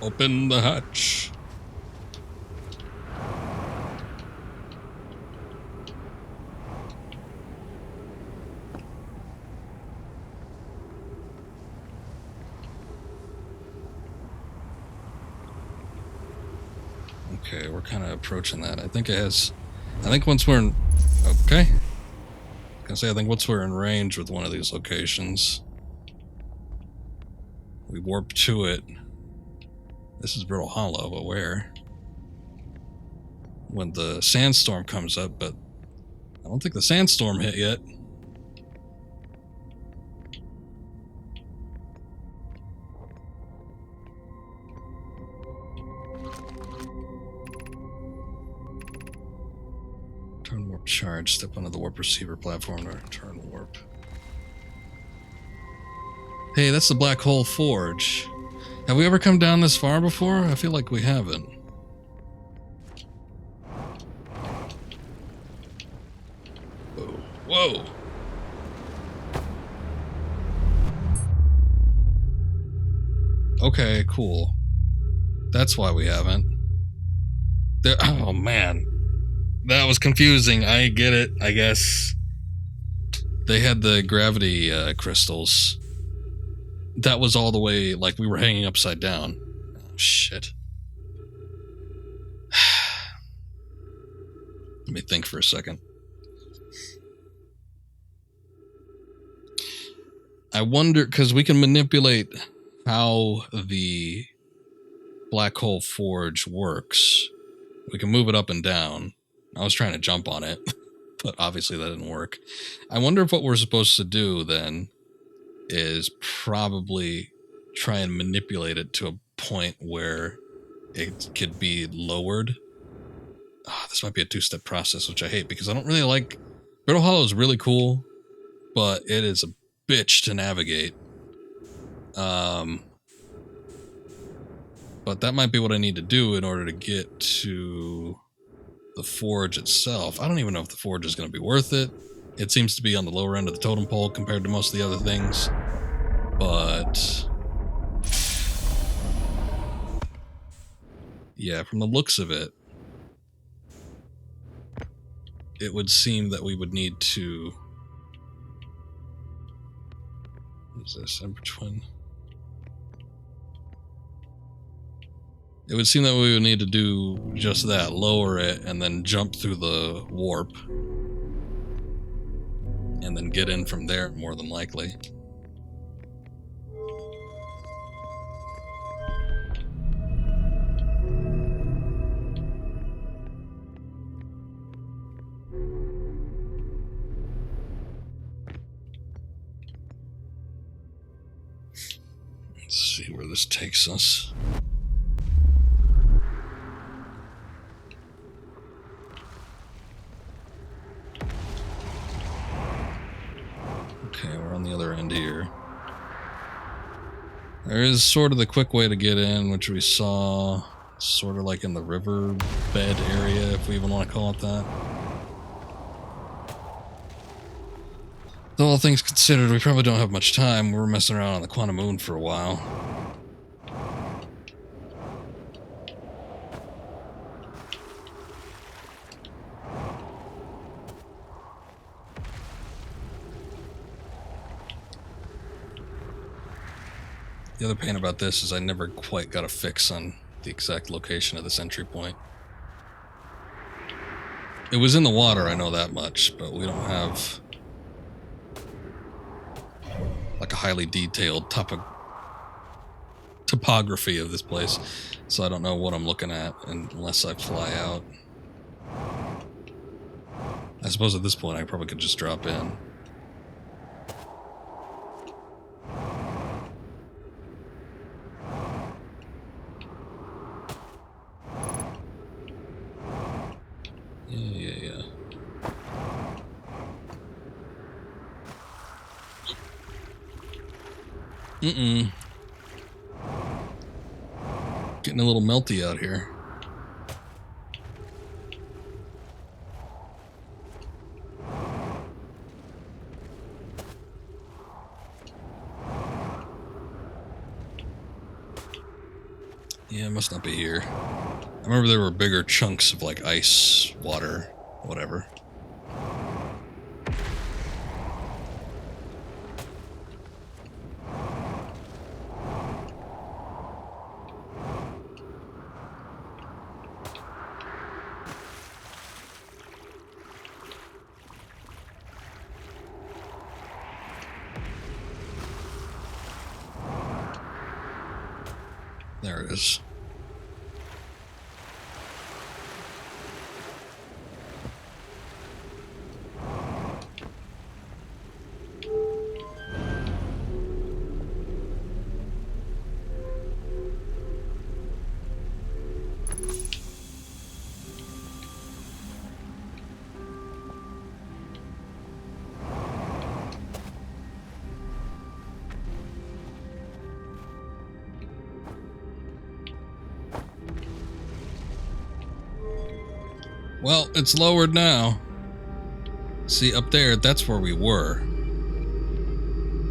Open the hatch. Okay, we're kind of approaching that. I think it has... I think once we're in... Okay. I think once we're in range with one of these locations, we warp to it. This is Brittle Hollow, but where? When the sandstorm comes up, but I don't think the sandstorm hit yet. Turn warp charge. Step onto the warp receiver platform to turn warp. Hey, that's the Black Hole Forge. Have we ever come down this far before? I feel like we haven't. Whoa. Okay, cool. That's why we haven't. There, oh man, that was confusing. I get it, I guess. They had the gravity crystals. That was all the way, like, we were hanging upside down. Oh, shit. Let me think for a second. I wonder, because we can manipulate how the black hole forge works. We can move it up and down. I was trying to jump on it, but obviously that didn't work. I wonder if what we're supposed to do then is probably try and manipulate it to a point where it could be lowered. Oh, this might be a two-step process, which I hate because I don't really like... Brittle Hollow is really cool, but it is a bitch to navigate. But that might be what I need to do in order to get to the forge itself. I don't even know if the forge is going to be worth it. It seems to be on the lower end of the totem pole compared to most of the other things. But yeah, from the looks of it, it would seem that we would need to... What is this? Ember Twin. It would seem that we would need to do just that, lower it, and then jump through the warp. And then get in from there, more than likely. Let's see where this takes us. Okay, we're on the other end here. There is sort of the quick way to get in, which we saw sort of like in the river bed area, if we even want to call it that. Though all things considered, we probably don't have much time. We're messing around on the Quantum Moon for a while. The other pain about this is I never quite got a fix on the exact location of this entry point. It was in the water, I know that much, but we don't have like a highly detailed topography of this place, so I don't know what I'm looking at unless I fly out. I suppose at this point I probably could just drop in. Yeah. Getting a little melty out here. Yeah, it must not be here. I remember there were bigger chunks of like ice, water, whatever. There it is. Well, it's lowered now. See, up there, that's where we were.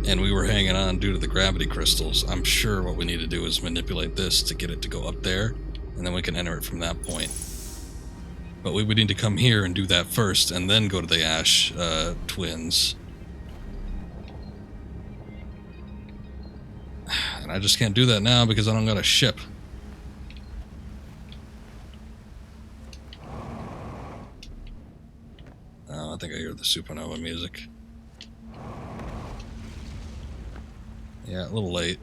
And we were hanging on due to the gravity crystals. I'm sure what we need to do is manipulate this to get it to go up there, and then we can enter it from that point. But we would need to come here and do that first, and then go to the Ash Twins. And I just can't do that now because I don't got a ship. Oh, I think I hear the supernova music. Yeah, a little late.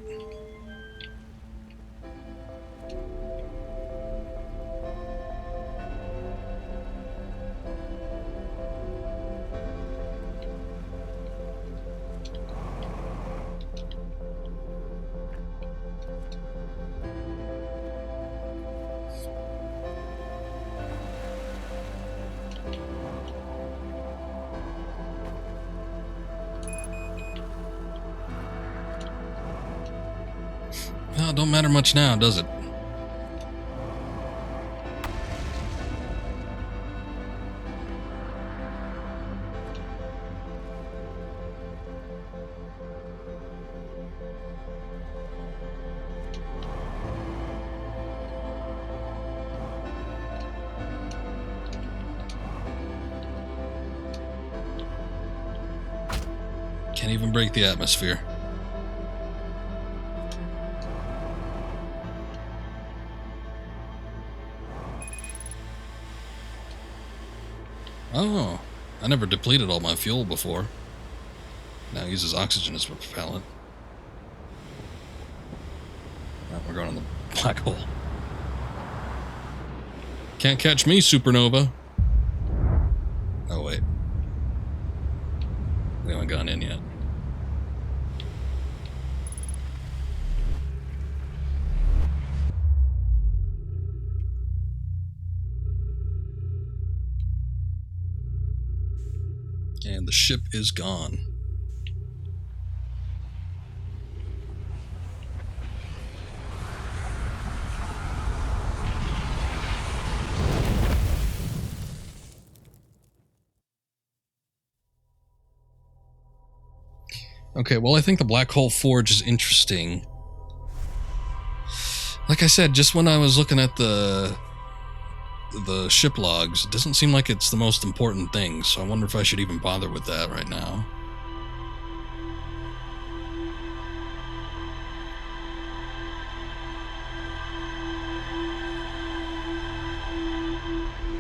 Well, it don't matter much now, does it? Can't even break the atmosphere. Oh, I never depleted all my fuel before. Now it uses oxygen as a propellant. Oh, we're going in the black hole. Can't catch me, supernova. Oh, wait. We haven't gone in yet. And the ship is gone. Okay, well, I think the Black Hole Forge is interesting. Like I said, just when I was looking at the ship logs, it doesn't seem like it's the most important thing, so I wonder if I should even bother with that right now.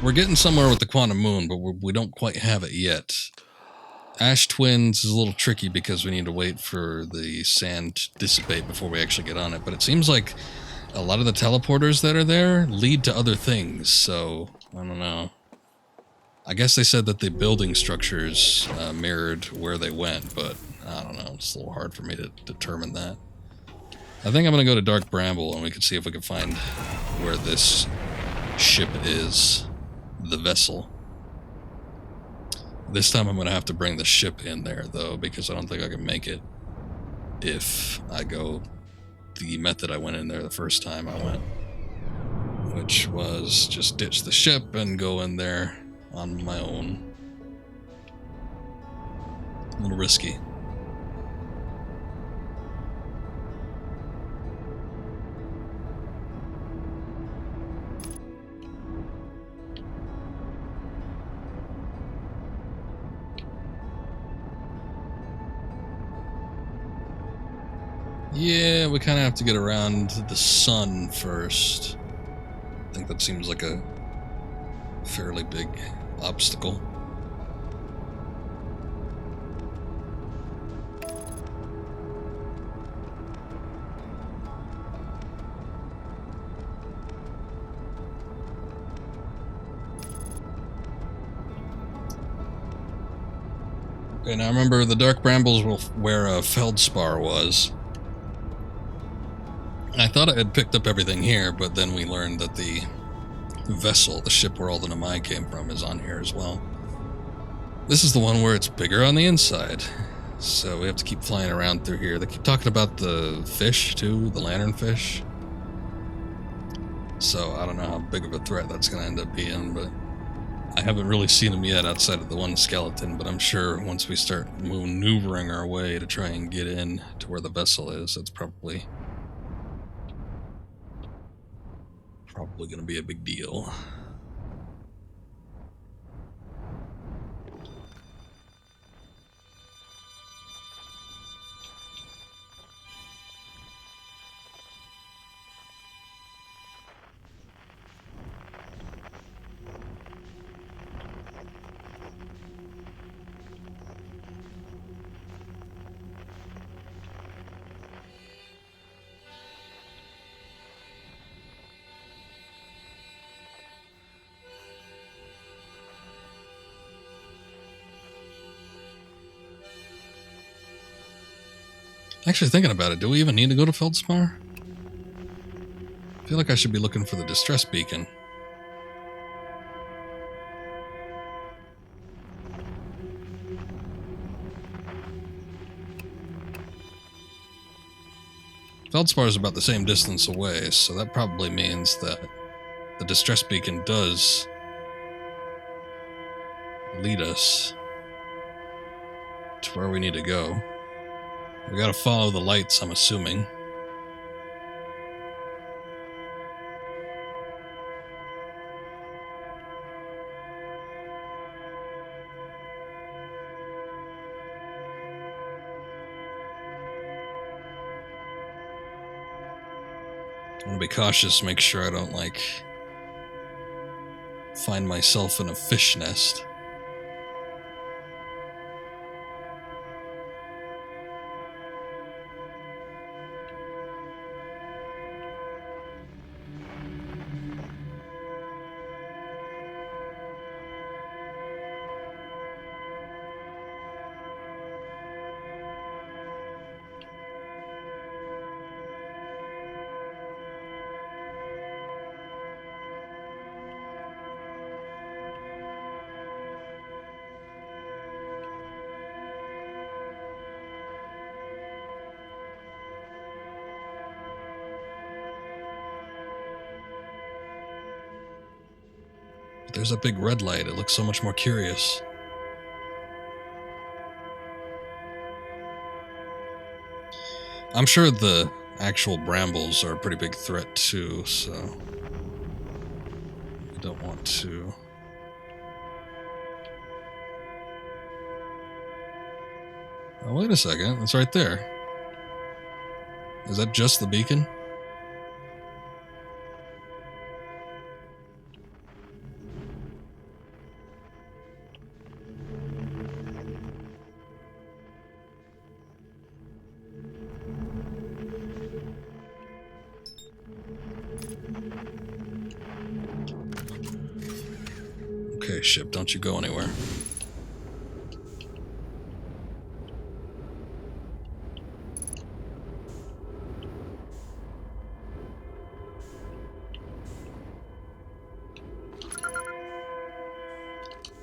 We're getting somewhere with the quantum moon, but we don't quite have it yet. Ash Twins is a little tricky because we need to wait for the sand to dissipate before we actually get on it, but it seems like a lot of the teleporters that are there lead to other things, so I don't know. I guess they said that the building structures mirrored where they went, but I don't know. It's a little hard for me to determine that. I think I'm going to go to Dark Bramble and we can see if we can find where this ship is. The vessel. This time I'm going to have to bring the ship in there, though, because I don't think I can make it if I go the method I went in there the first time I went, which was just ditch the ship and go in there on my own. A little risky. Yeah, we kind of have to get around the sun first. I think that seems like a fairly big obstacle. Okay, now remember the Dark Brambles where Feldspar was. I thought I had picked up everything here, but then we learned that the vessel, the ship where all the Nomai came from, is on here as well. This is the one where it's bigger on the inside, so we have to keep flying around through here. They keep talking about the fish, too, the lanternfish. So I don't know how big of a threat that's going to end up being, but I haven't really seen them yet outside of the one skeleton, but I'm sure once we start maneuvering our way to try and get in to where the vessel is, that's probably going to be a big deal. Actually, thinking about it, do we even need to go to Feldspar? I feel like I should be looking for the distress beacon. Feldspar is about the same distance away, so that probably means that the distress beacon does lead us to where we need to go. We gotta follow the lights, I'm assuming. I want to be cautious, make sure I don't, like, find myself in a fish nest. There's a big red light. It looks so much more curious. I'm sure the actual brambles are a pretty big threat too, so I don't want to. Oh, wait a second. It's right there. Is that just the beacon? Okay, ship, don't you go anywhere.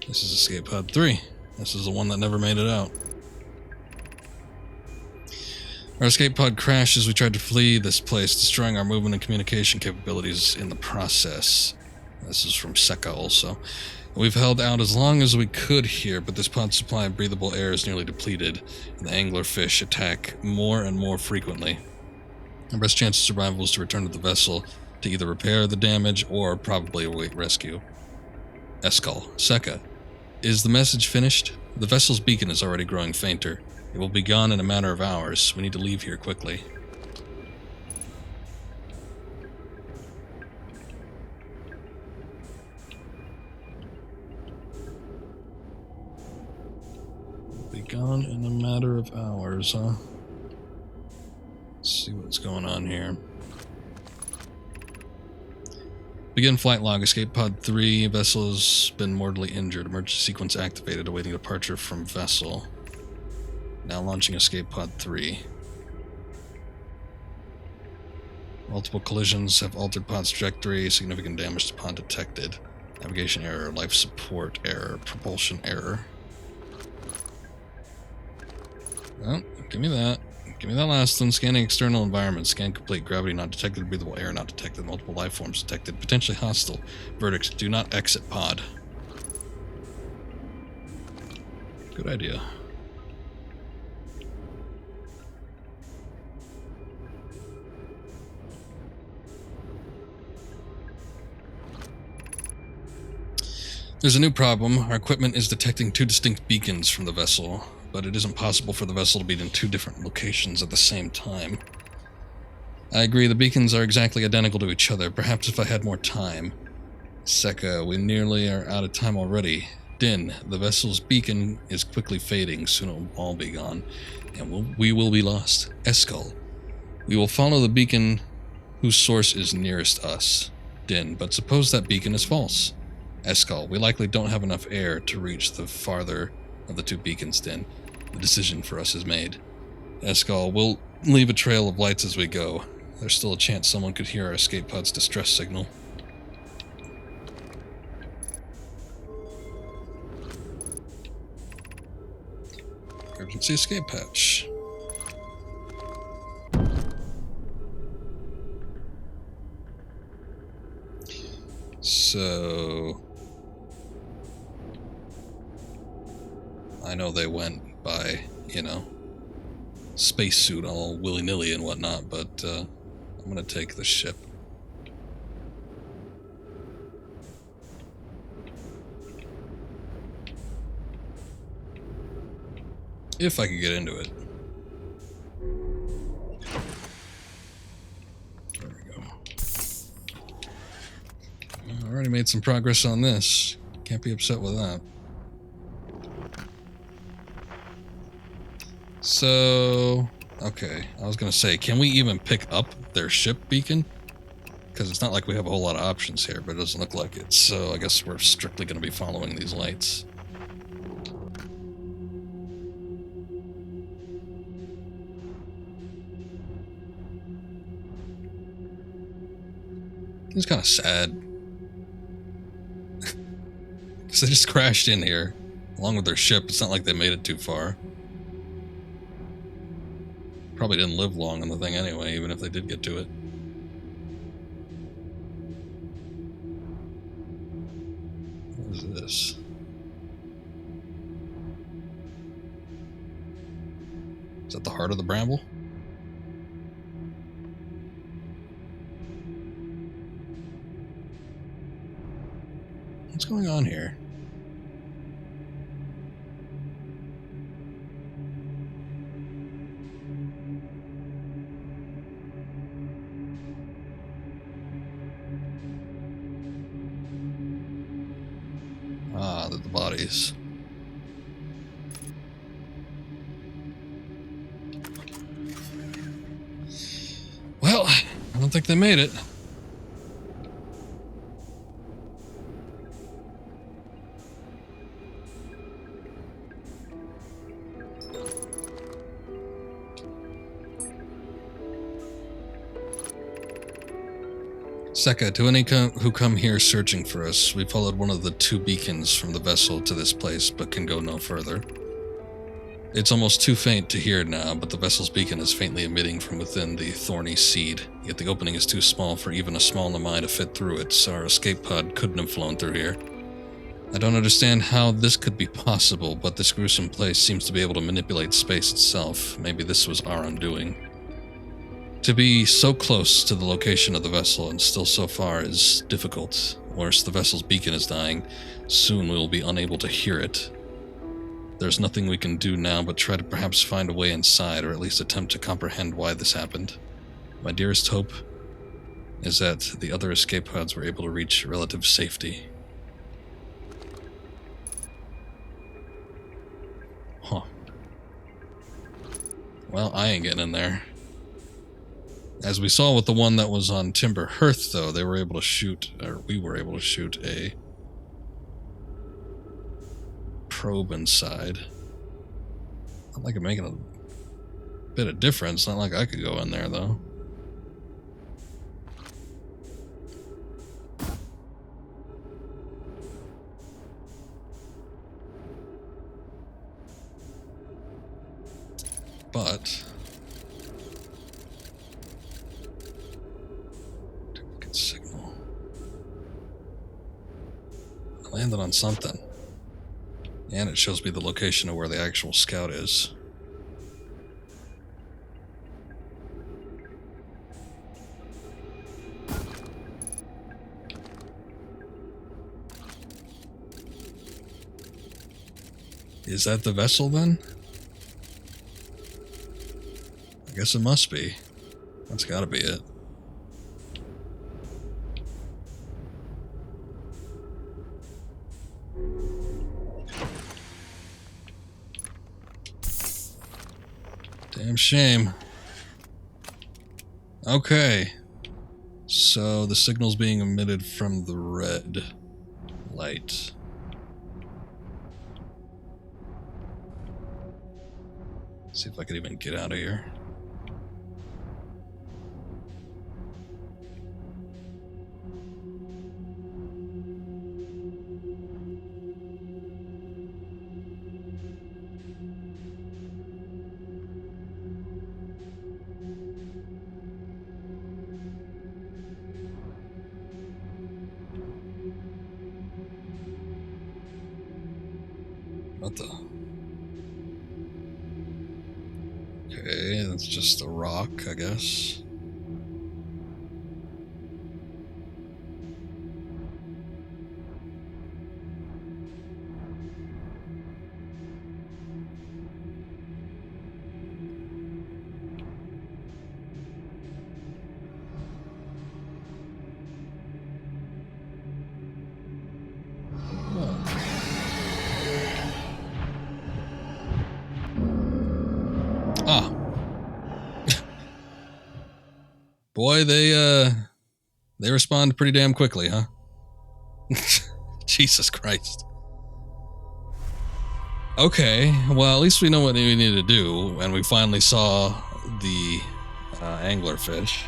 This is escape pod 3. This is the one that never made it out. Our escape pod crashed as we tried to flee this place, destroying our movement and communication capabilities in the process. This is from Seka also. We've held out as long as we could here, but this pod's supply of breathable air is nearly depleted, and the anglerfish attack more and more frequently. Our best chance of survival is to return to the vessel to either repair the damage or probably await rescue. Eskal, Seka, is the message finished? The vessel's beacon is already growing fainter. It will be gone in a matter of hours. We need to leave here quickly. Be gone in a matter of hours, huh? Let's see what's going on here. Begin flight log. Escape pod 3. Vessel has been mortally injured. Emergency sequence activated. Awaiting departure from vessel. Now launching escape pod 3. Multiple collisions have altered pod's trajectory. Significant damage to pod detected. Navigation error. Life support error. Propulsion error. Well, give me that. Give me that last one. Scanning external environment. Scan complete. Gravity not detected. Breathable air not detected. Multiple life forms detected. Potentially hostile. Verdict. Do not exit pod. Good idea. There's a new problem. Our equipment is detecting two distinct beacons from the vessel, but it isn't possible for the vessel to be in two different locations at the same time. I agree, the beacons are exactly identical to each other. Perhaps if I had more time. Sekka, we nearly are out of time already. Din, the vessel's beacon is quickly fading. Soon it will all be gone, and we will be lost. Eskal, we will follow the beacon whose source is nearest us. Din, but suppose that beacon is false. Eskal, we likely don't have enough air to reach the farther of the two beacons, Din. The decision for us is made. Eskal, we'll leave a trail of lights as we go. There's still a chance someone could hear our escape pod's distress signal. Emergency escape hatch. So I know they went by, spacesuit all willy-nilly and whatnot, but I'm gonna take the ship. If I could get into it. There we go. I already made some progress on this. Can't be upset with that. So, okay. I was going to say, can we even pick up their ship beacon? Because it's not like we have a whole lot of options here, but it doesn't look like it. So I guess we're strictly going to be following these lights. It's kind of sad. Because they just crashed in here, along with their ship. It's not like they made it too far. Probably didn't live long on the thing anyway, even if they did get to it. What is this? Is that the heart of the bramble? What's going on here? Ah, the bodies. Well, I don't think they made it. Sekka, to any who come here searching for us, we followed one of the two beacons from the vessel to this place, but can go no further. It's almost too faint to hear now, but the vessel's beacon is faintly emitting from within the thorny seed, yet the opening is too small for even a small Nomai to fit through it, so our escape pod couldn't have flown through here. I don't understand how this could be possible, but this gruesome place seems to be able to manipulate space itself. Maybe this was our undoing. To be so close to the location of the vessel and still so far is difficult. Worse, the vessel's beacon is dying. Soon we will be unable to hear it. There's nothing we can do now but try to perhaps find a way inside, or at least attempt to comprehend why this happened. My dearest hope is that the other escape pods were able to reach relative safety. Huh. Well, I ain't getting in there. As we saw with the one that was on Timber Hearth, though, they were able to shoot, or we were able to shoot a probe inside. Not like it making a bit of difference. Not like I could go in there, though. But signal. I landed on something. And it shows me the location of where the actual scout is. Is that the vessel then? I guess it must be. That's gotta be it. Damn shame. Okay. So the signal's being emitted from the red light. See if I could even get out of here. What the? Okay, that's just a rock, I guess. Ah. Boy, they respond pretty damn quickly, huh? Jesus Christ. Okay, well, at least we know what we need to do, and we finally saw the anglerfish.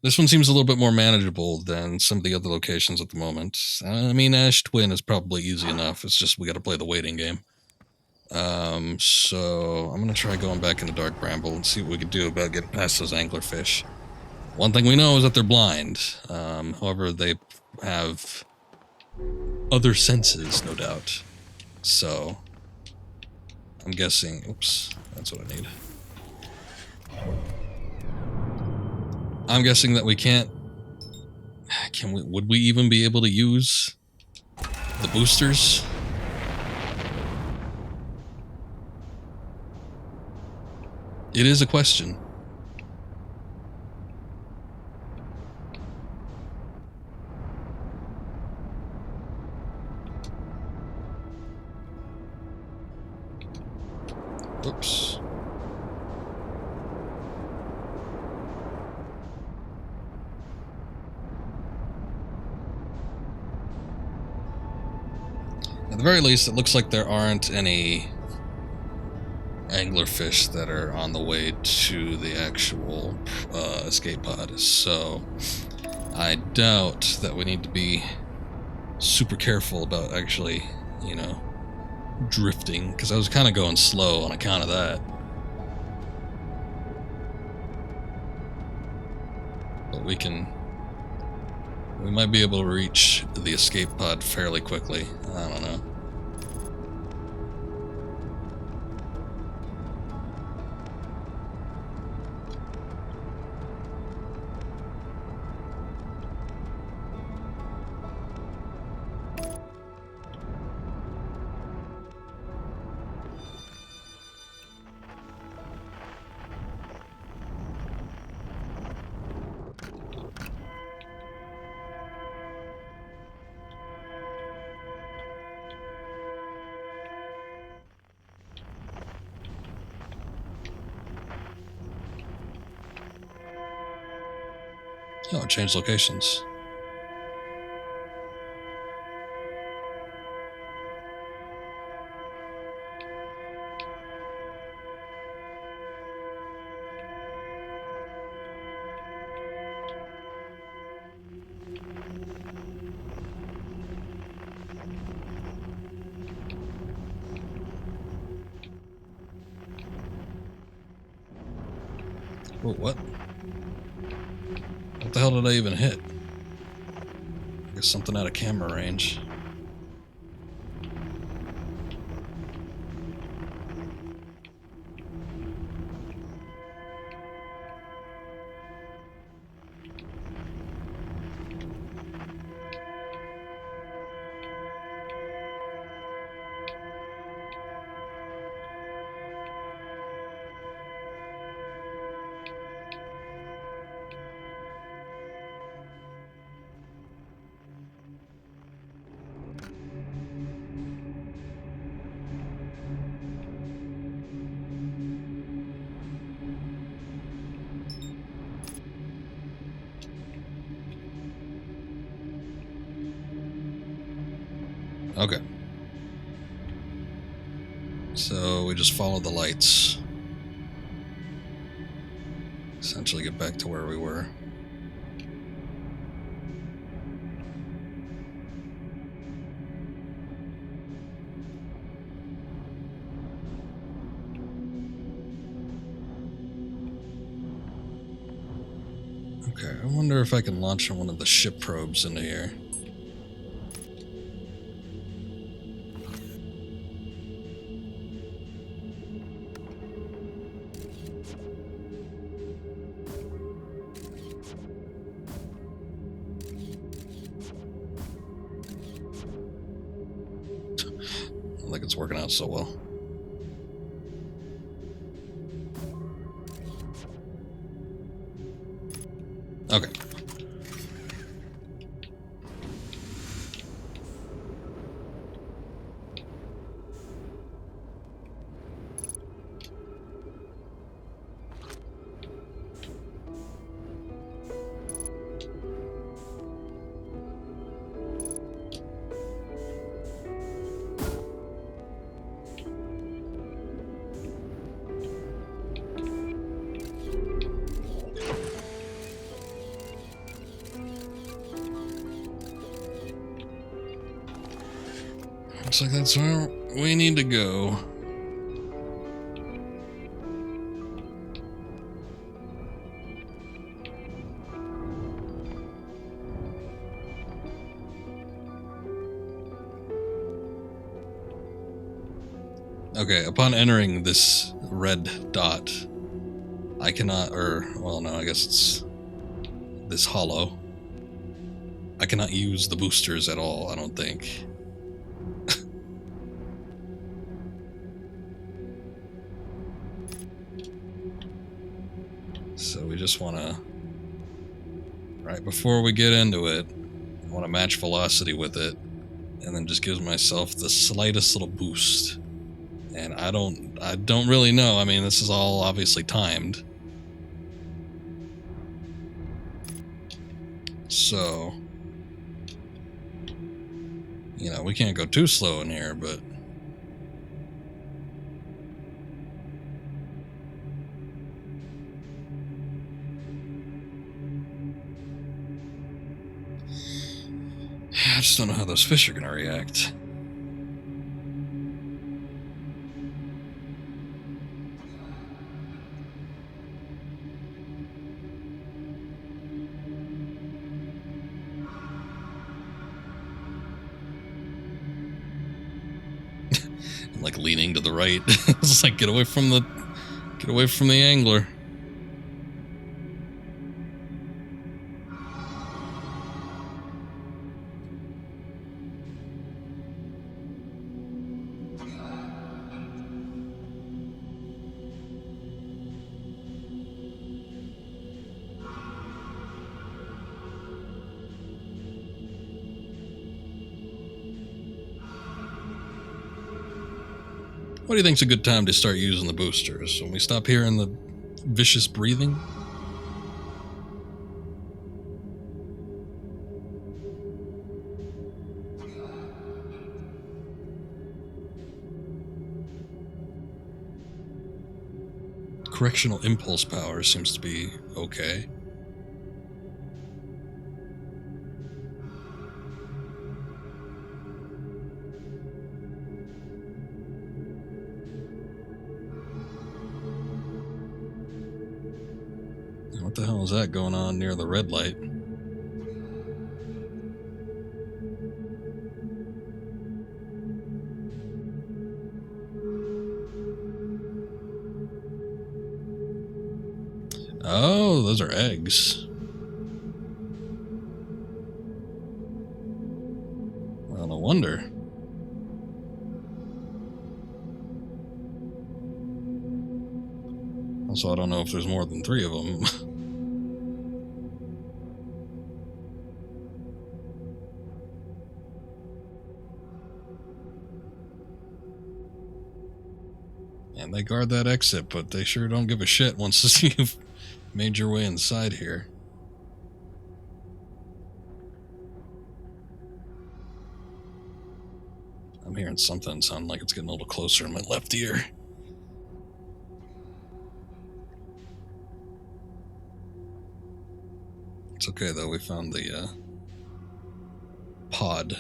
This one seems a little bit more manageable than some of the other locations at the moment. I mean, Ash Twin is probably easy enough. It's just we got to play the waiting game. So I'm gonna try going back into Dark Bramble and see what we can do about getting past those anglerfish. One thing we know is that they're blind. However, they have other senses, no doubt. So I'm guessing. Oops, that's what I need. I'm guessing that we can't. Can we? Would we even be able to use the boosters? It is a question. Oops. At the very least, it looks like there aren't any anglerfish that are on the way to the actual escape pod, so I doubt that we need to be super careful about actually, you know, drifting, because I was kind of going slow on account of that. But we might be able to reach the escape pod fairly quickly. I don't know. Oh, it changed locations. Oh, what? What the hell did I even hit? I guess something out of camera range. Okay. So we just follow the lights. Essentially get back to where we were. Okay, I wonder if I can launch one of the ship probes into here. I don't think it's working out so well. Okay. Looks like that's where we need to go. Okay, upon entering this red dot, I cannot, well, no, I guess it's this hollow. I cannot use the boosters at all, I don't think. So we just want to, right before we get into it, I want to match velocity with it, and then just give myself the slightest little boost. And I don't really know. I mean, this is all obviously timed. So, you know, we can't go too slow in here, but I just don't know how those fish are going to react. I'm like leaning to the right. It's like get away from the angler. What do you think's a good time to start using the boosters? When we stop hearing the vicious breathing? Correctional impulse power seems to be okay. the hell is that going on near the red light? Oh, those are eggs. Well, no wonder. Also, I don't know if there's more than 3 of them. And they guard that exit, but they sure don't give a shit once you've made your way inside here. I'm hearing something sound like it's getting a little closer in my left ear. It's okay, though. We found the pod.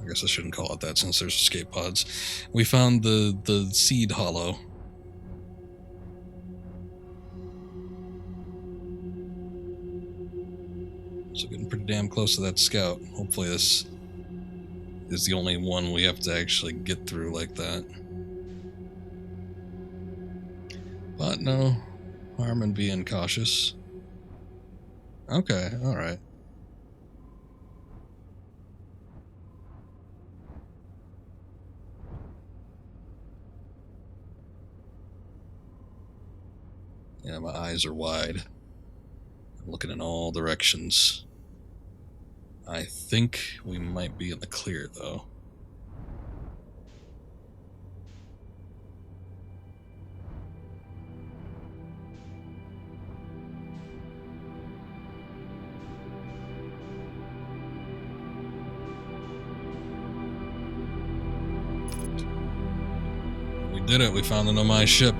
I guess I shouldn't call it that since there's escape pods. We found the seed hollow. So getting pretty damn close to that scout. Hopefully this is the only one we have to actually get through like that. But no harm in being cautious. Okay, alright. Yeah, my eyes are wide. I'm looking in all directions. I think we might be in the clear, though. We did it. We found the Nomai ship.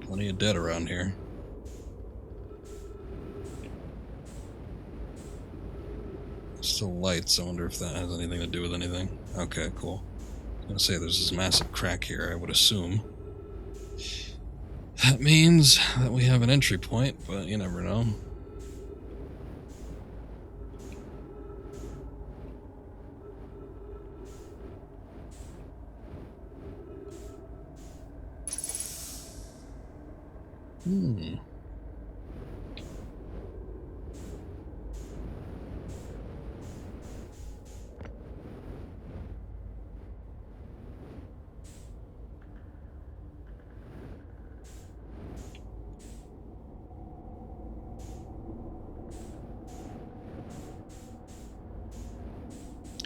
Plenty of dead around here. Still lights. I wonder if that has anything to do with anything. Okay, cool. I was gonna say there's this massive crack here, I would assume. That means that we have an entry point, but you never know.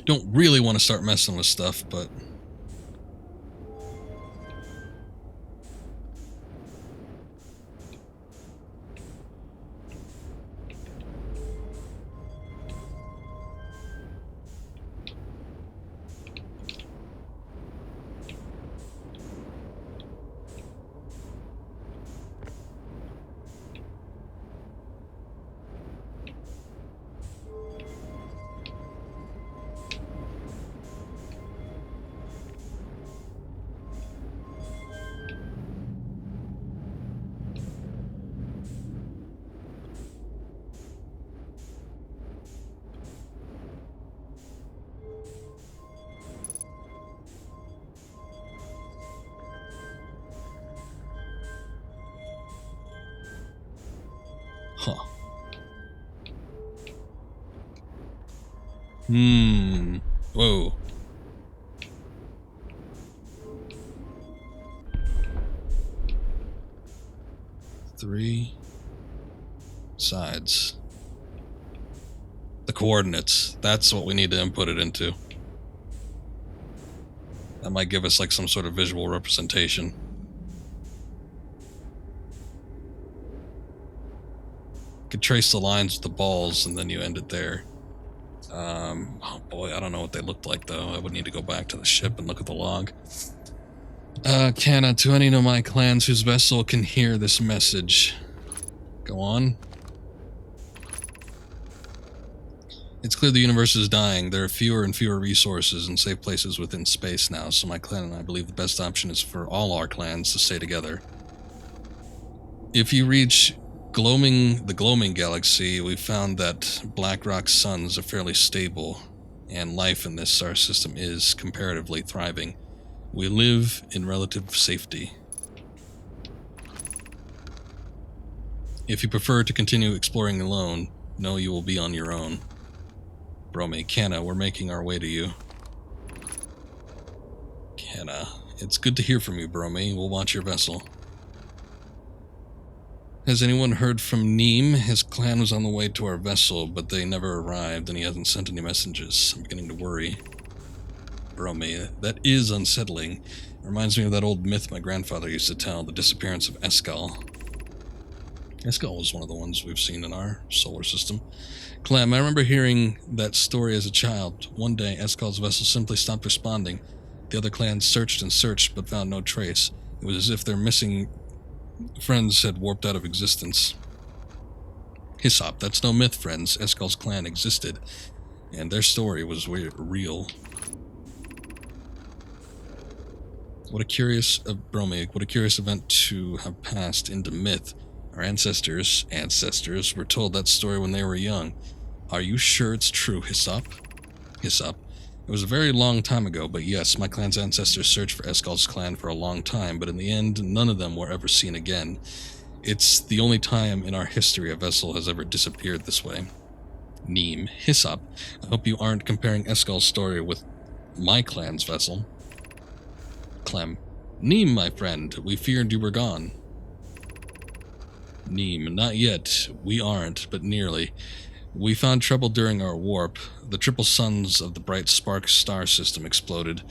Don't really want to start messing with stuff, but huh. Whoa. Three sides. The coordinates. That's what we need to input it into. That might give us like some sort of visual representation. could trace the lines with the balls, and then you end it there. Oh boy, I don't know what they looked like, though. I would need to go back to the ship and look at the log. Canna, to any Nomai clans whose vessel can hear this message. Go on. It's clear the universe is dying. There are fewer and fewer resources and safe places within space now, so my clan and I believe the best option is for all our clans to stay together. If you reach the Gloaming Galaxy, we found that Black Rock suns are fairly stable, and life in this star system is comparatively thriving. We live in relative safety. If you prefer to continue exploring alone, know you will be on your own. Brome, Canna, we're making our way to you. Canna, it's good to hear from you, Brome. We'll watch your vessel. Has anyone heard from Neem? His clan was on the way to our vessel, but they never arrived, and he hasn't sent any messages. I'm beginning to worry. Brome, that is unsettling. It reminds me of that old myth my grandfather used to tell, the disappearance of Eskal. Eskal was one of the ones we've seen in our solar system. Clem, I remember hearing that story as a child. One day, Eskal's vessel simply stopped responding. The other clans searched and searched, but found no trace. It was as if their missing friends had warped out of existence. Hyssop, that's no myth, friends. Eskal's clan existed, and their story was real. What a curious event to have passed into myth. Our ancestors were told that story when they were young. Are you sure it's true, Hyssop? Hyssop, it was a very long time ago, but yes, my clan's ancestors searched for Eskal's clan for a long time, but in the end, none of them were ever seen again. It's the only time in our history a vessel has ever disappeared this way. Neem, Hyssop, I hope you aren't comparing Eskal's story with my clan's vessel. Clem, Neem, my friend, we feared you were gone. Neem, not yet. We aren't, but nearly. We found trouble during our warp. The triple suns of the bright spark star system exploded,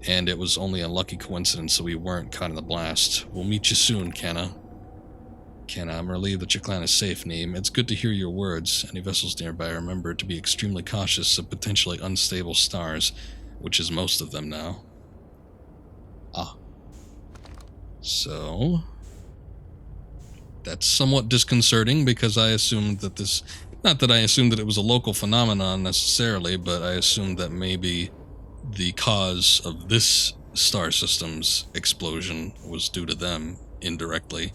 and it was only a lucky coincidence that we weren't caught in the blast. We'll meet you soon, Canna. Canna, I'm relieved that your clan is safe, Neem. It's good to hear your words. Any vessels nearby, remember to be extremely cautious of potentially unstable stars, which is most of them now. Ah. So... that's somewhat disconcerting, because I assumed that this... not that I assumed that it was a local phenomenon necessarily, but I assumed that maybe the cause of this star system's explosion was due to them indirectly.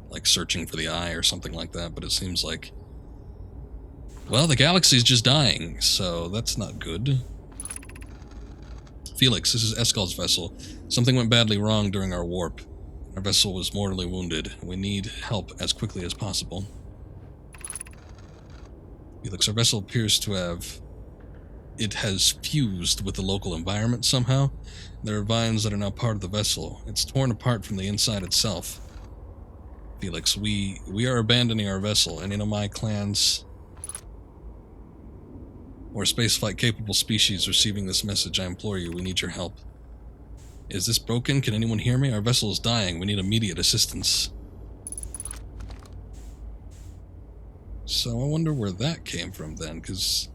Like searching for the eye or something like that, but it seems like... well, the galaxy's just dying, so that's not good. Felix, this is Eskal's vessel. Something went badly wrong during our warp. Our vessel was mortally wounded. We need help as quickly as possible. Felix, our vessel appears to have... it has fused with the local environment somehow. There are vines that are now part of the vessel. It's torn apart from the inside itself. Felix, we are abandoning our vessel. Any Nomai clans or spaceflight-capable species receiving this message, I implore you, we need your help. Is this broken? Can anyone hear me? Our vessel is dying. We need immediate assistance. So I wonder where that came from then, because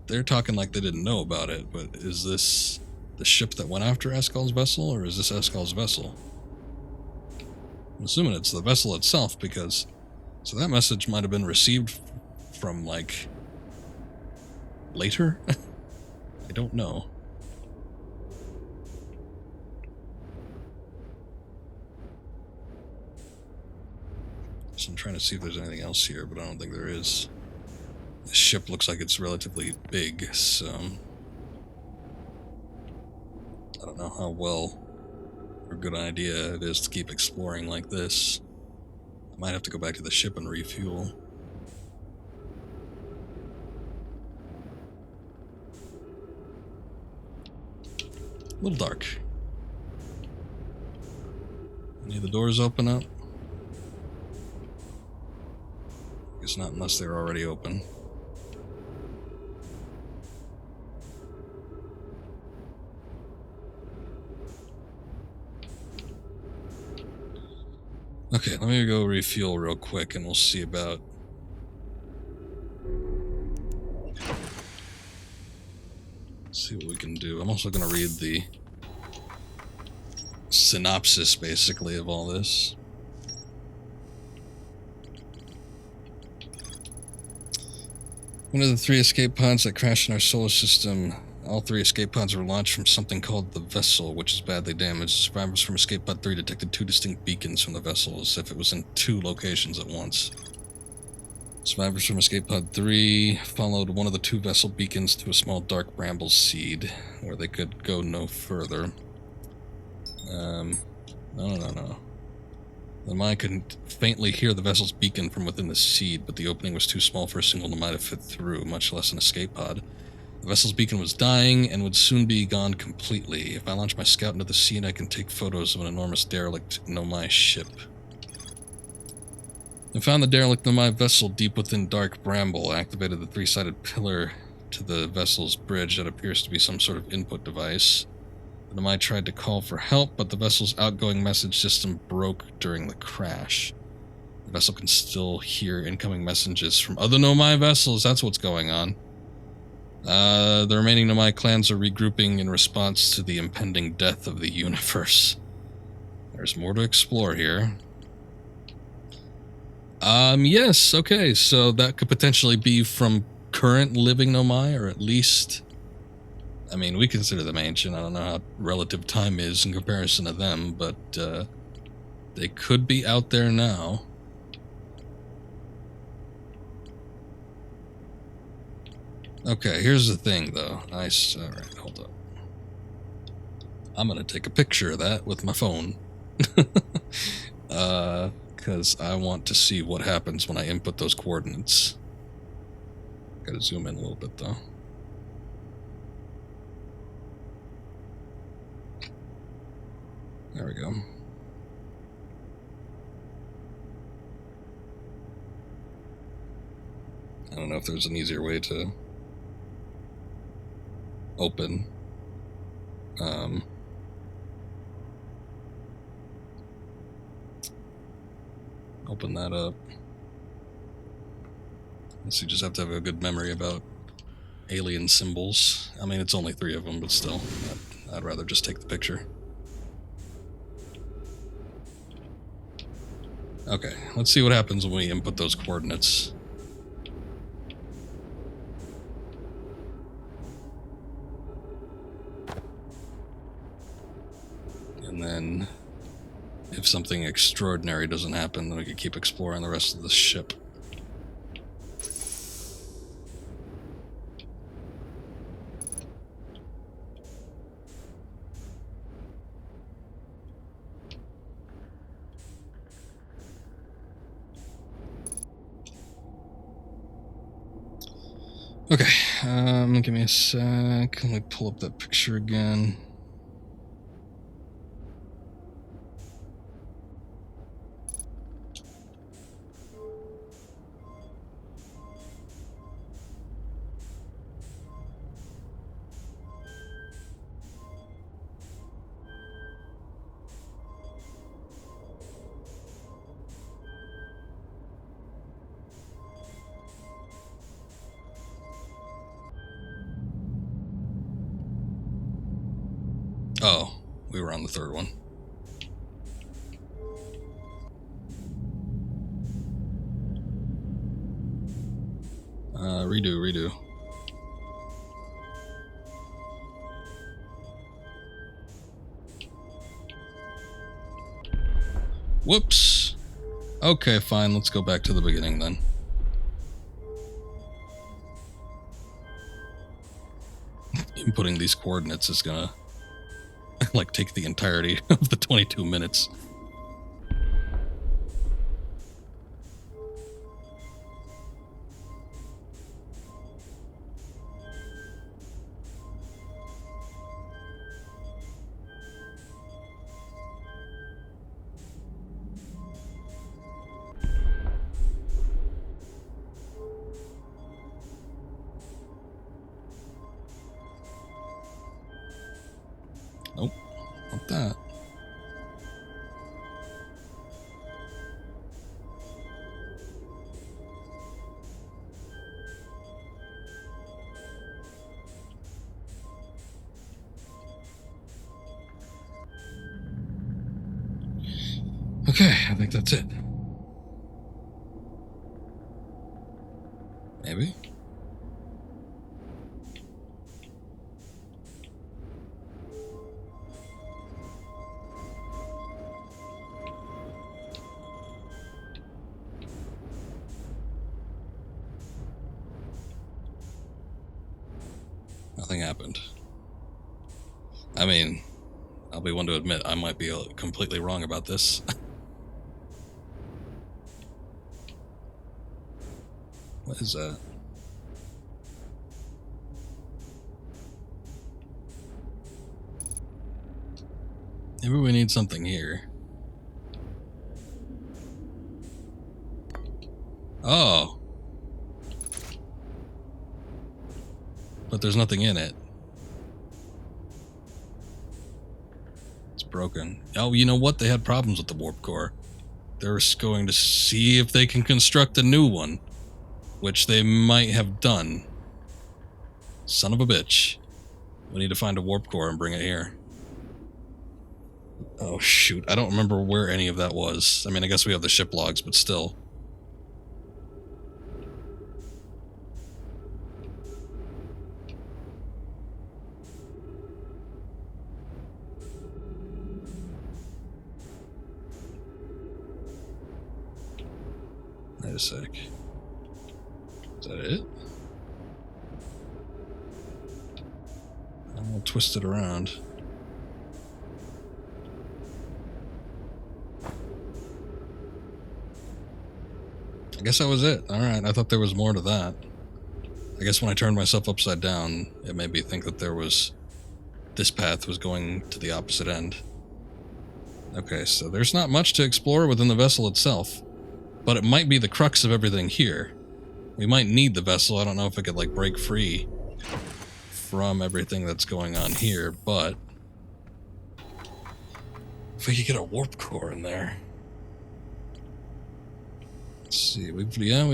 they're talking like they didn't know about it, but is this the ship that went after Eskal's vessel, or is this Eskal's vessel? I'm assuming it's the vessel itself, because... so that message might have been received from, like... later? I don't know. So I'm trying to see if there's anything else here, but I don't think there is. This ship looks like it's relatively big, so... I don't know how well or good idea it is to keep exploring like this. I might have to go back to the ship and refuel. A little dark. Any of the doors open up? Guess not unless they're already open. Okay, let me go refuel real quick and we'll see about see what we can do. I'm also going to read the synopsis, basically, of all this. One of the 3 escape pods that crashed in our solar system. All 3 escape pods were launched from something called the vessel, which is badly damaged. Survivors from escape pod 3 detected 2 distinct beacons from the vessel, as if it was in 2 locations at once. Survivors from escape pod 3 followed one of the 2 vessel beacons to a small Dark Bramble seed, where they could go no further. No. The Nomai could faintly hear the vessel's beacon from within the seed, but the opening was too small for a single Nomai to fit through, much less an escape pod. The vessel's beacon was dying and would soon be gone completely. If I launch my scout into the seed, I can take photos of an enormous derelict Nomai ship. I found the derelict Nomai vessel deep within Dark Bramble, activated the 3-sided pillar to the vessel's bridge that appears to be some sort of input device. The Nomai tried to call for help, but the vessel's outgoing message system broke during the crash. The vessel can still hear incoming messages from other Nomai vessels. That's what's going on. The remaining Nomai clans are regrouping in response to the impending death of the universe. There's more to explore here. Yes, okay, so that could potentially be from current living Nomai, or at least... I mean, we consider them ancient. I don't know how relative time is in comparison to them, but they could be out there now. Okay, here's the thing, though. Nice. All right, hold up. I'm going to take a picture of that with my phone. Because I want to see what happens when I input those coordinates. Got to zoom in a little bit, though. There we go. I don't know if there's an easier way to open. Open that up. So you just have to have a good memory about alien symbols. I mean, it's only 3 of them, but still, I'd rather just take the picture. Okay, let's see what happens when we input those coordinates. And then, if something extraordinary doesn't happen, then we can keep exploring the rest of the ship. Okay, give me a sec. Let me pull up that picture again. Oh, we were on the 3rd one. Redo. Whoops. Okay, fine, let's go back to the beginning then. Inputting these coordinates is gonna like take the entirety of the 22 minutes. Nope, not that. Okay, I think that's it. Maybe? Nothing happened. I mean, I'll be one to admit I might be completely wrong about this. What is that? Maybe we need something here. Oh. But there's nothing in it. It's broken. Oh, you know what? They had problems with the warp core. They're going to see if they can construct a new one, which they might have done. Son of a bitch. We need to find a warp core and bring it here. Oh, shoot. I don't remember where any of that was. I mean, I guess we have the ship logs, but still. Wait a sec. Is that it? I'll twist it around. I guess that was it. Alright, I thought there was more to that. I guess when I turned myself upside down, it made me think that there was... this path was going to the opposite end. Okay, so there's not much to explore within the vessel itself. But it might be the crux of everything here. We might need the vessel. I don't know if it could, like, break free from everything that's going on here, but... if we could get a warp core in there... Let's see, we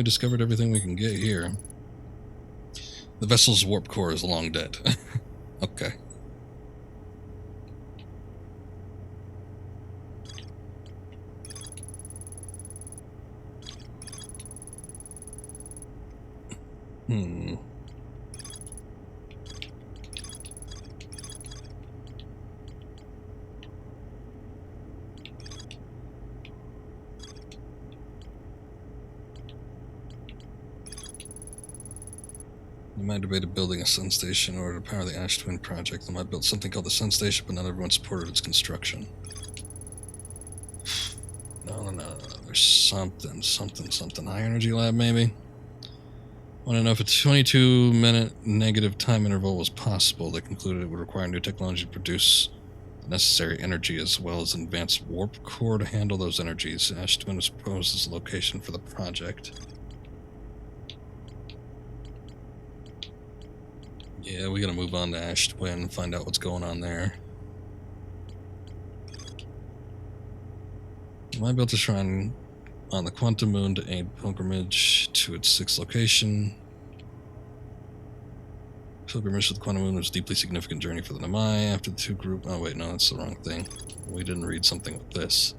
discovered everything we can get here. The vessel's warp core is long dead. Okay. Nomai debated building a sun station in order to power the Ash Twin project. Nomai built something called the sun station, but not everyone supported its construction. No. There's something. High energy lab, maybe? Want to know if a 22-minute negative time interval was possible. They concluded it would require new technology to produce the necessary energy as well as an advanced warp core to handle those energies. Ash Twin was proposed as a location for the project. Yeah, we gotta move on to Ash Twin and find out what's going on there. I built a shrine on the Quantum Moon to aid pilgrimage to its 6th location. Pilgrimage to the Quantum Moon was a deeply significant journey for the Nomai. After the two group... oh wait, no, that's the wrong thing. We didn't read something with this.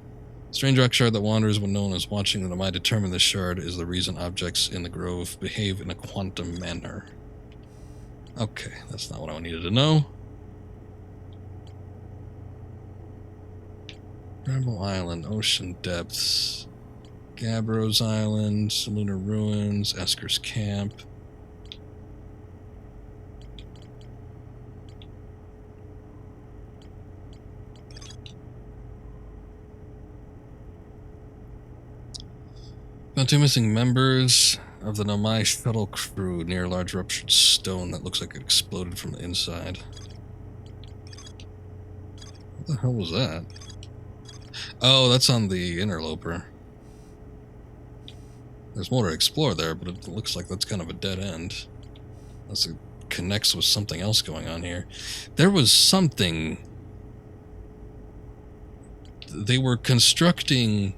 Strange rock shard that wanders when no one is watching. The Nomai determine this shard is the reason objects in the grove behave in a quantum manner. Okay, that's not what I needed to know. Bramble Island, Ocean Depths, Gabbros Island, Lunar Ruins, Esker's Camp. Found 2 missing members of the Nomai shuttle crew near a large ruptured stone that looks like it exploded from the inside. What the hell was that? Oh, that's on the interloper. There's more to explore there, but it looks like that's kind of a dead end. Unless it connects with something else going on here. There was something... they were constructing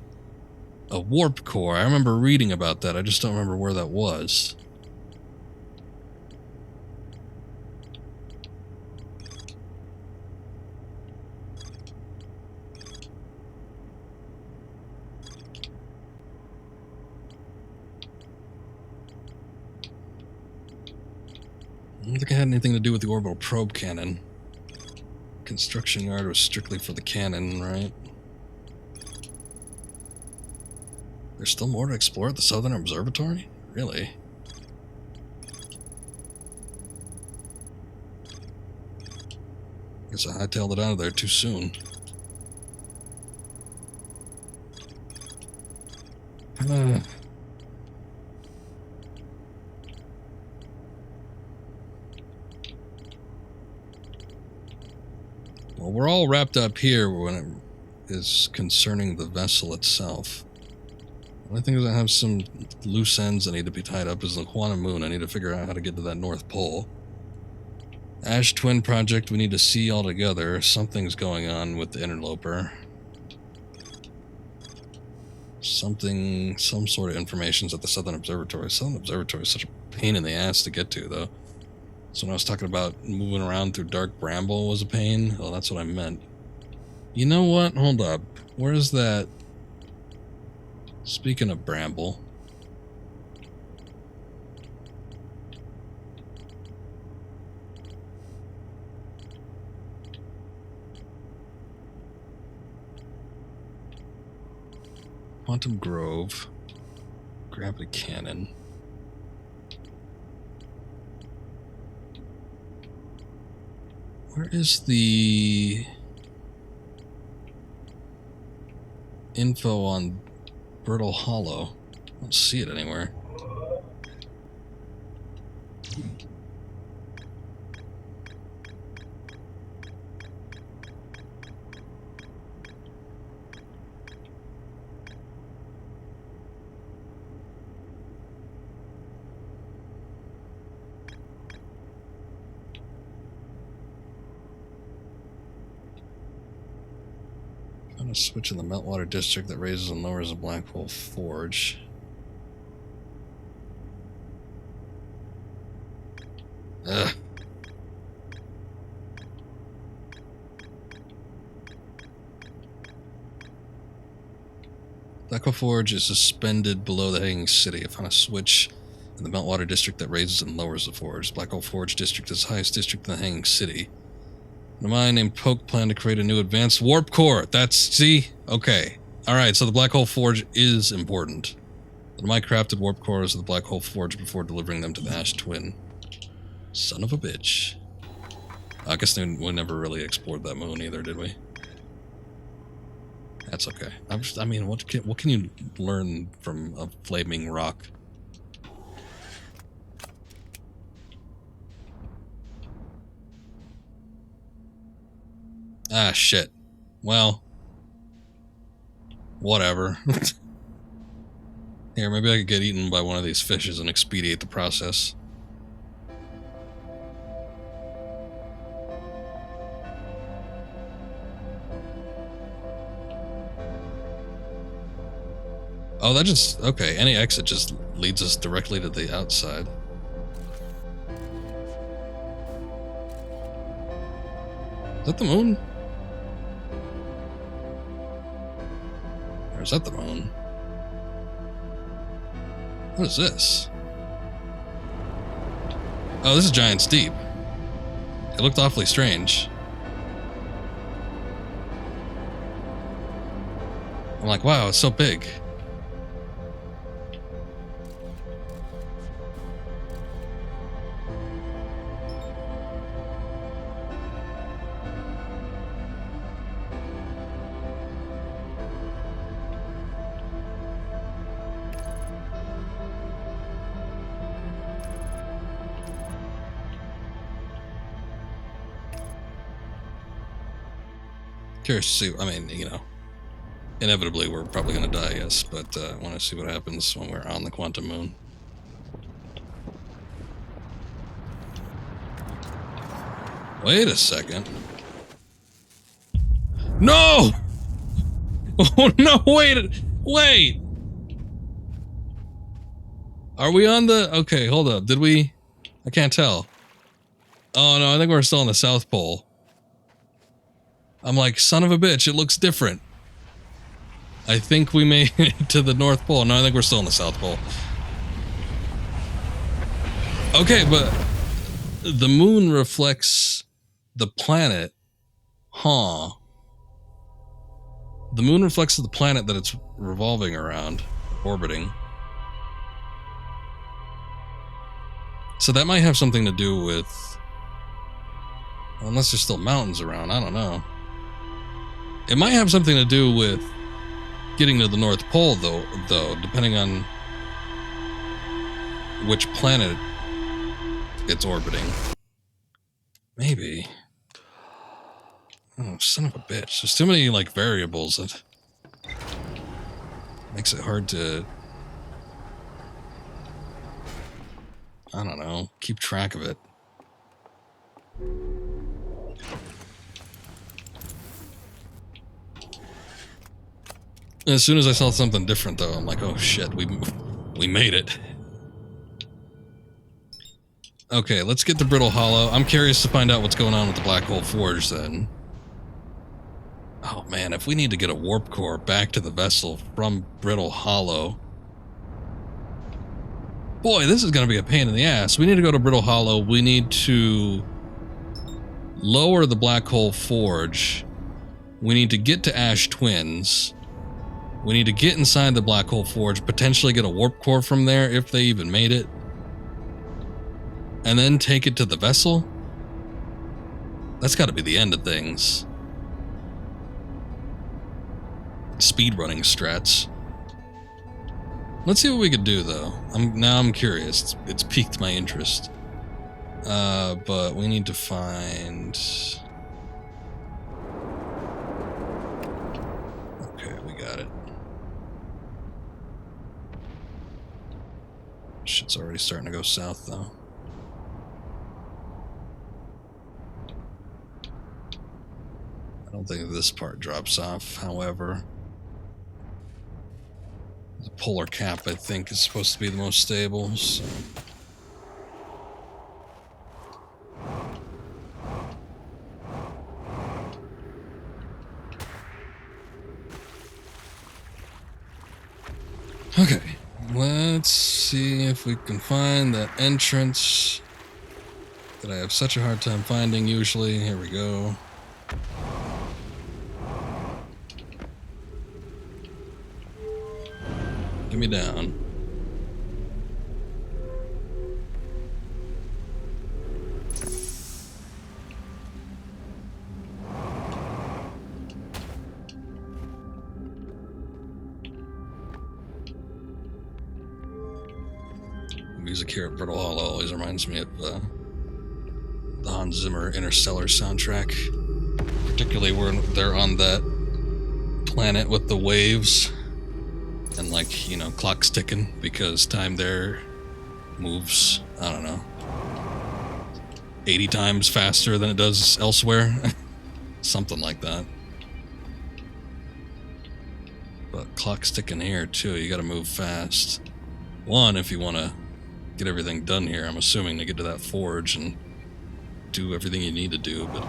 a warp core. I remember reading about that. I just don't remember where that was. don't think it had anything to do with the orbital probe cannon. Construction yard was strictly for the cannon, right? There's still more to explore at the Southern Observatory? Really? Guess I hightailed it out of there too soon. Well, we're all wrapped up here when it is concerning the vessel itself. The only thing is I have some loose ends that need to be tied up is the quantum moon. I need to figure out how to get to that North Pole. Ash Twin Project we need to see all together. Something's going on with the interloper. Some sort of information's at the Southern Observatory. Southern Observatory is such a pain in the ass to get to, though. So when I was talking about moving around through Dark Bramble was a pain, well, that's what I meant. You know what? Hold up. Where's that? Speaking of Bramble. Quantum Grove. Gravity Cannon. Where is the info on Brittle Hollow? I don't see it anywhere. A switch in the Meltwater District that raises and lowers the Black Hole Forge. Ugh. Black Hole Forge is suspended below the Hanging City. I found a switch in the Meltwater District that raises and lowers the forge. Black Hole Forge District is the highest district in the Hanging City. Nomai named Poke plan to create a new advanced warp core. That's, see? Okay. Alright, so the Black Hole Forge is important. Nomai crafted warp cores of the Black Hole Forge before delivering them to the Ash Twin. Son of a bitch. I guess we never really explored that moon either, did we? That's okay. I mean, what can you learn from a flaming rock? Ah, shit. Well, whatever. Here, maybe I could get eaten by one of these fishes and expedite the process. Oh, that just... Okay, any exit just leads us directly to the outside. Is that the moon? Or is that the moon? What is this? Oh, this is Giant's Deep. It looked awfully strange. I'm like, wow, it's so big. Curious to see, I mean, you know, inevitably we're probably going to die, yes, but I want to see what happens when we're on the quantum moon. Wait a second. No! Oh no, wait! Are we on the, okay, hold up, did we, I can't tell. Oh no, I think we're still on the South Pole. I'm like, son of a bitch, it looks different. I think we made it to the North Pole. No, I think we're still in the South Pole. Okay, but... The moon reflects the planet. Huh. The moon reflects the planet that it's revolving around, orbiting. So that might have something to do with... Unless there's still mountains around, I don't know. It might have something to do with getting to the North Pole, though, depending on which planet it's orbiting. Maybe. Oh, son of a bitch. There's too many, like, variables that makes it hard to... I don't know, keep track of it. As soon as I saw something different, though, I'm like, oh shit, we made it. Okay, let's get to Brittle Hollow. I'm curious to find out what's going on with the Black Hole Forge, then. Oh man, if we need to get a warp core back to the vessel from Brittle Hollow... Boy, this is going to be a pain in the ass. We need to go to Brittle Hollow. We need to lower the Black Hole Forge. We need to get to Ash Twins. We need to get inside the Black Hole Forge, potentially get a warp core from there, if they even made it. And then take it to the vessel? That's got to be the end of things. Speedrunning strats. Let's see what we could do, though. Now I'm curious. It's piqued my interest. But we need to find... Okay, we got it. Shit's already starting to go south, though. I don't think this part drops off, however. The polar cap, I think, is supposed to be the most stable, so... Okay, let's see if we can find that entrance that I have such a hard time finding usually. Here we go. Get me down. Music here at Brittle Hollow always reminds me of the Hans Zimmer Interstellar soundtrack, particularly when they're on that planet with the waves and, like, you know, clock's ticking because time there moves, I don't know, 80 times faster than it does elsewhere. Something like that. But clock's ticking here too, you gotta move fast. One, if you want to get everything done here, I'm assuming, to get to that forge and do everything you need to do, but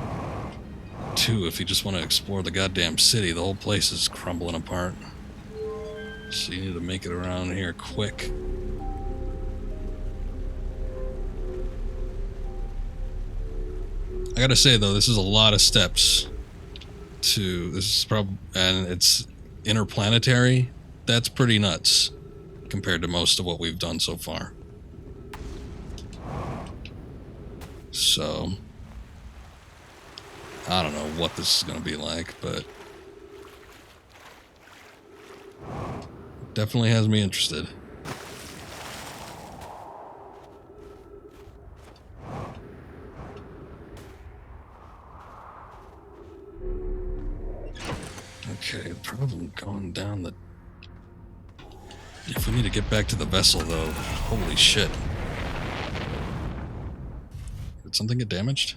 two, if you just want to explore the goddamn city, the whole place is crumbling apart. So you need to make it around here quick. I gotta say, though, this is a lot of steps to... This is probably... And it's interplanetary. That's pretty nuts compared to most of what we've done so far. So... I don't know what this is gonna be like, but... Definitely has me interested. Okay, probably going down the... If we need to get back to the vessel, though, holy shit. Did something get damaged?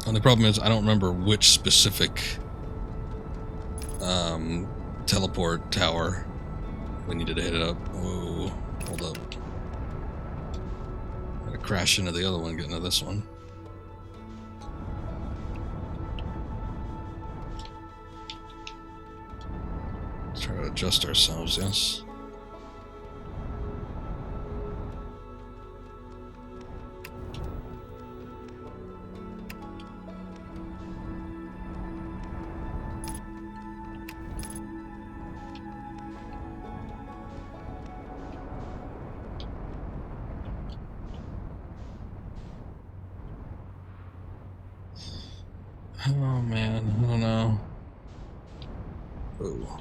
And the problem is, I don't remember which specific teleport tower. We needed to hit it up. Whoa, hold up. Gotta crash into the other one, get into this one. Let's try to adjust ourselves, yes. Oh man, I don't know. Oh.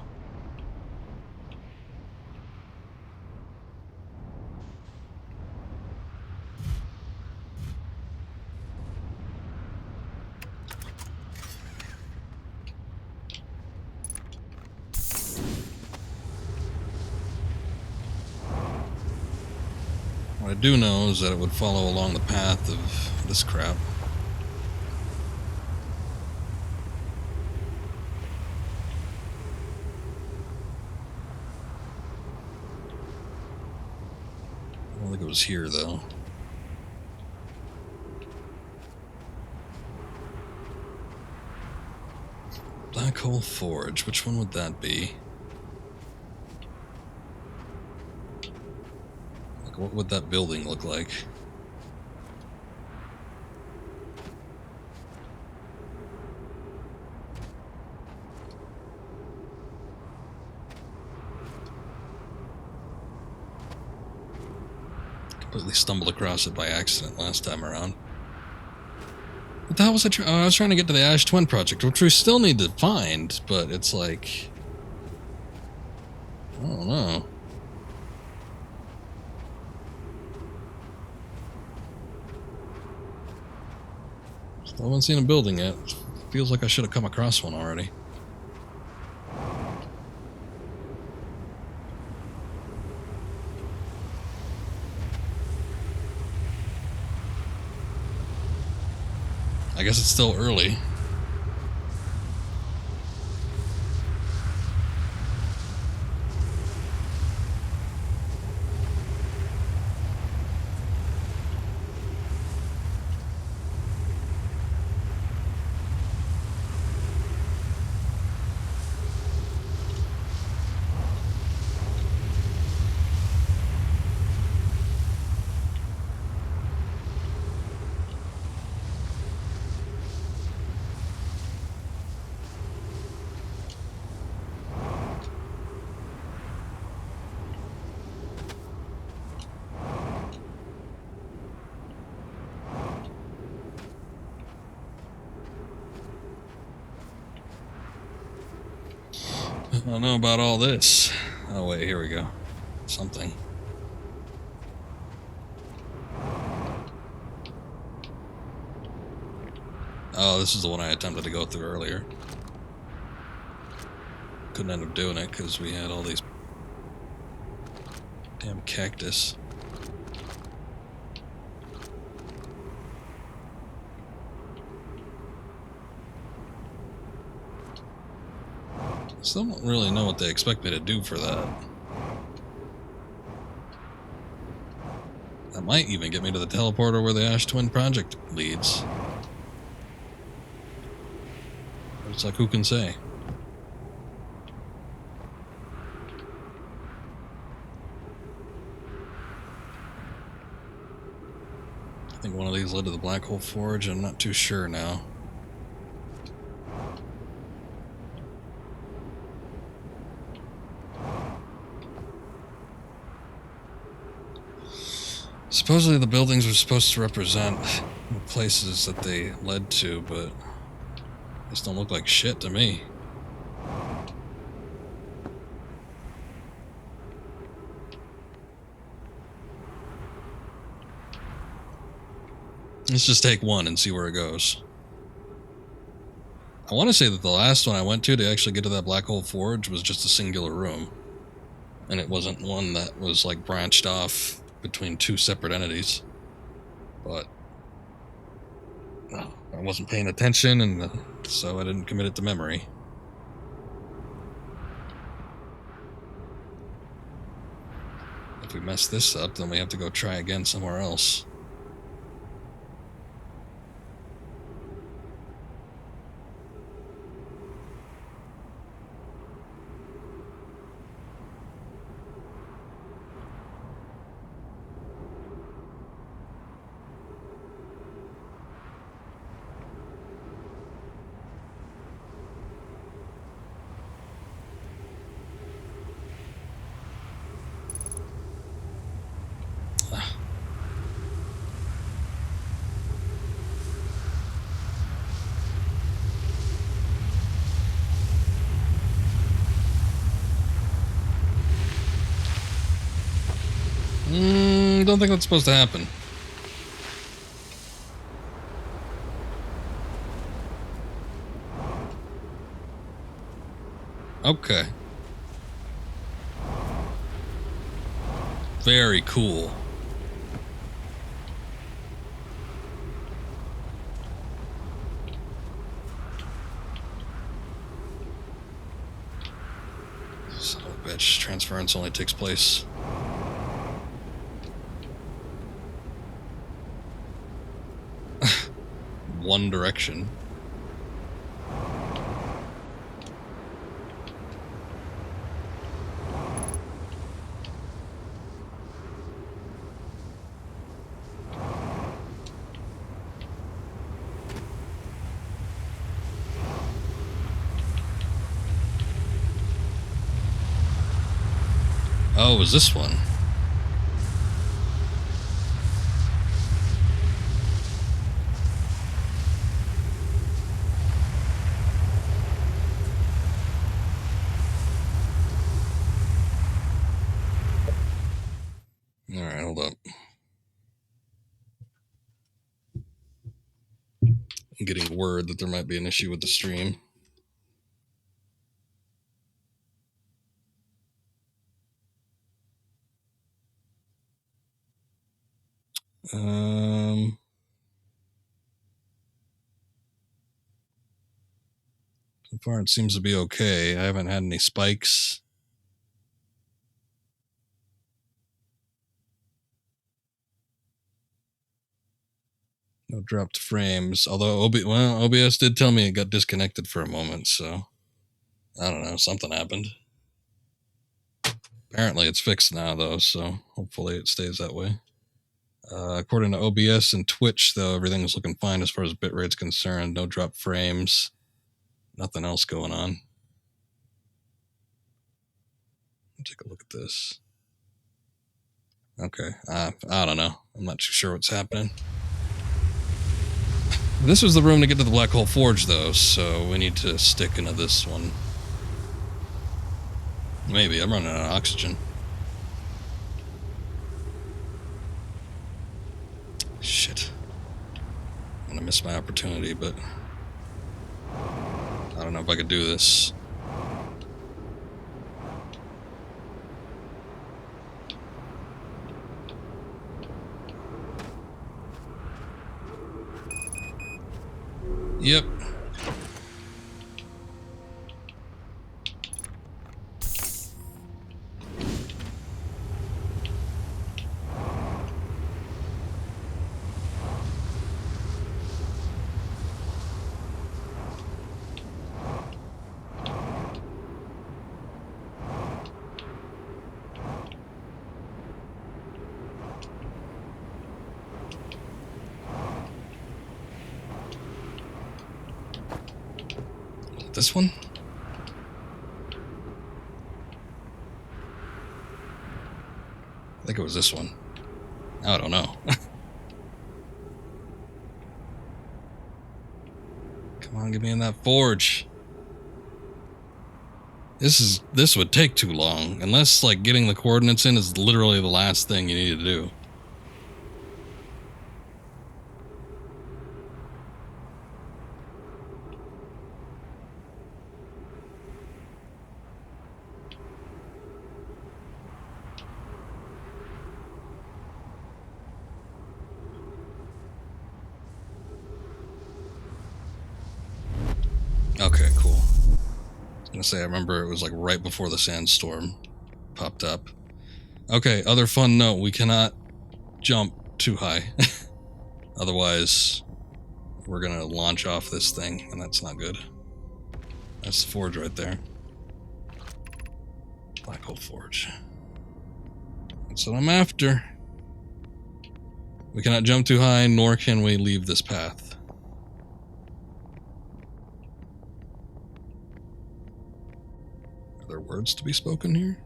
What I do know is that it would follow along the path of this crap. I don't think it was here, though. Black Hole Forge, which one would that be? Like, what would that building look like? Completely stumbled across it by accident last time around. What the hell was I trying? I was trying to get to the Ash Twin project, which we still need to find, but it's like, I don't know. Still haven't seen a building yet. Feels like I should have come across one already. I guess it's still early. I don't know about all this. Oh wait, here we go. Something. Oh, this is the one I attempted to go through earlier. Couldn't end up doing it because we had all these damn cactus. Still don't really know what they expect me to do for that. That might even get me to the teleporter where the Ash Twin project leads. It's like, who can say? I think one of these led to the Black Hole Forge. I'm not too sure now. Supposedly the buildings were supposed to represent the places that they led to, but this don't look like shit to me. Let's just take one and see where it goes. I want to say that the last one I went to actually get to that Black Hole Forge was just a singular room. And it wasn't one that was like branched off between two separate entities. But I wasn't paying attention, and so I didn't commit it to memory. we mess this up, then we have to go try again somewhere else. Don't think that's supposed to happen. Okay. Very cool. Son of a bitch. Transference only takes place. One direction. Oh, it was this one? Alright, hold up. I'm getting word that there might be an issue with the stream. So far it seems to be okay. I haven't had any spikes. No dropped frames. Although OBS did tell me it got disconnected for a moment, so I don't know, something happened. Apparently it's fixed now though, so hopefully it stays that way. According to OBS and Twitch, though, everything's looking fine as far as bitrate's concerned. No drop frames. Nothing else going on. Take a look at this. Okay. I don't know. I'm not too sure what's happening. This was the room to get to the Black Hole Forge, though, so we need to stick into this one. Maybe. I'm running out of oxygen. Shit. I'm gonna miss my opportunity, but I don't know if I could do this. Yep. This one? I think it was this one. I don't know. Come on, get me in that forge. This would take too long, unless like getting the coordinates in is literally the last thing you need to do. Okay, cool. I was gonna say, I remember it was like right before the sandstorm popped up. Okay, other fun note, we cannot jump too high. Otherwise, we're gonna launch off this thing, and that's not good. That's the forge right there. Black hole forge. That's what I'm after. We cannot jump too high, nor can we leave this path. Are there words to be spoken here?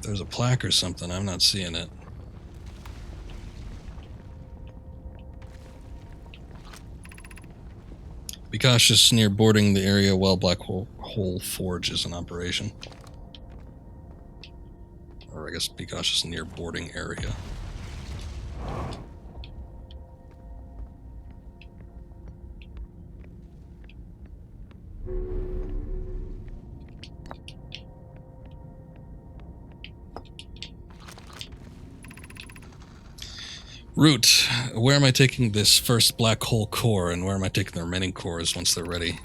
There's a plaque or something, I'm not seeing it. Be cautious near boarding the area while Black Hole Forge is in operation. Or I guess be cautious near boarding area. Root, where am I taking this first black hole core, and where am I taking the remaining cores once they're ready?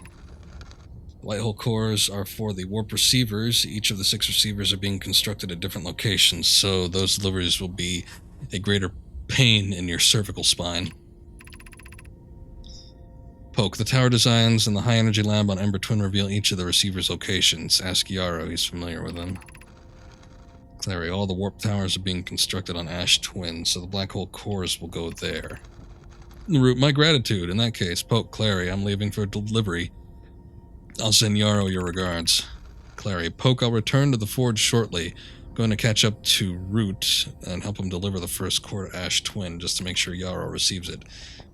White hole cores are for the warp receivers. Each of the 6 receivers are being constructed at different locations, so those deliveries will be a greater pain in your cervical spine. Poke, the tower designs in the high energy lab on Ember Twin reveal each of the receiver's locations. Ask Yarrow, he's familiar with them. Clary, all the warp towers are being constructed on Ash Twin, so the black hole cores will go there. Root, my gratitude. In that case, Poke, Clary, I'm leaving for delivery. I'll send Yarrow your regards. Clary, Poke, I'll return to the forge shortly. I'm going to catch up to Root and help him deliver the first core to Ash Twin, just to make sure Yarrow receives it.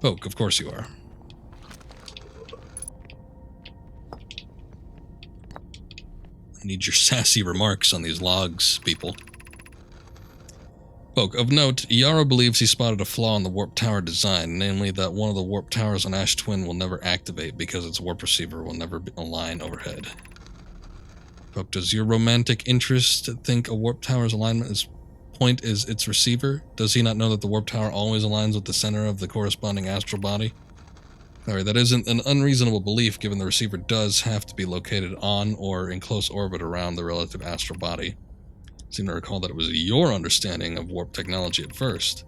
Poke, of course you are. I need your sassy remarks on these logs, people. Poke, of note, Yarrow believes he spotted a flaw in the warp tower design, namely that one of the warp towers on Ash Twin will never activate because its warp receiver will never align overhead. Poke, does your romantic interest think a warp tower's alignment point is its receiver? Does he not know that the warp tower always aligns with the center of the corresponding astral body? Sorry, that isn't an unreasonable belief, given the receiver does have to be located on or in close orbit around the relative astral body. I seem to recall that it was your understanding of warp technology at first.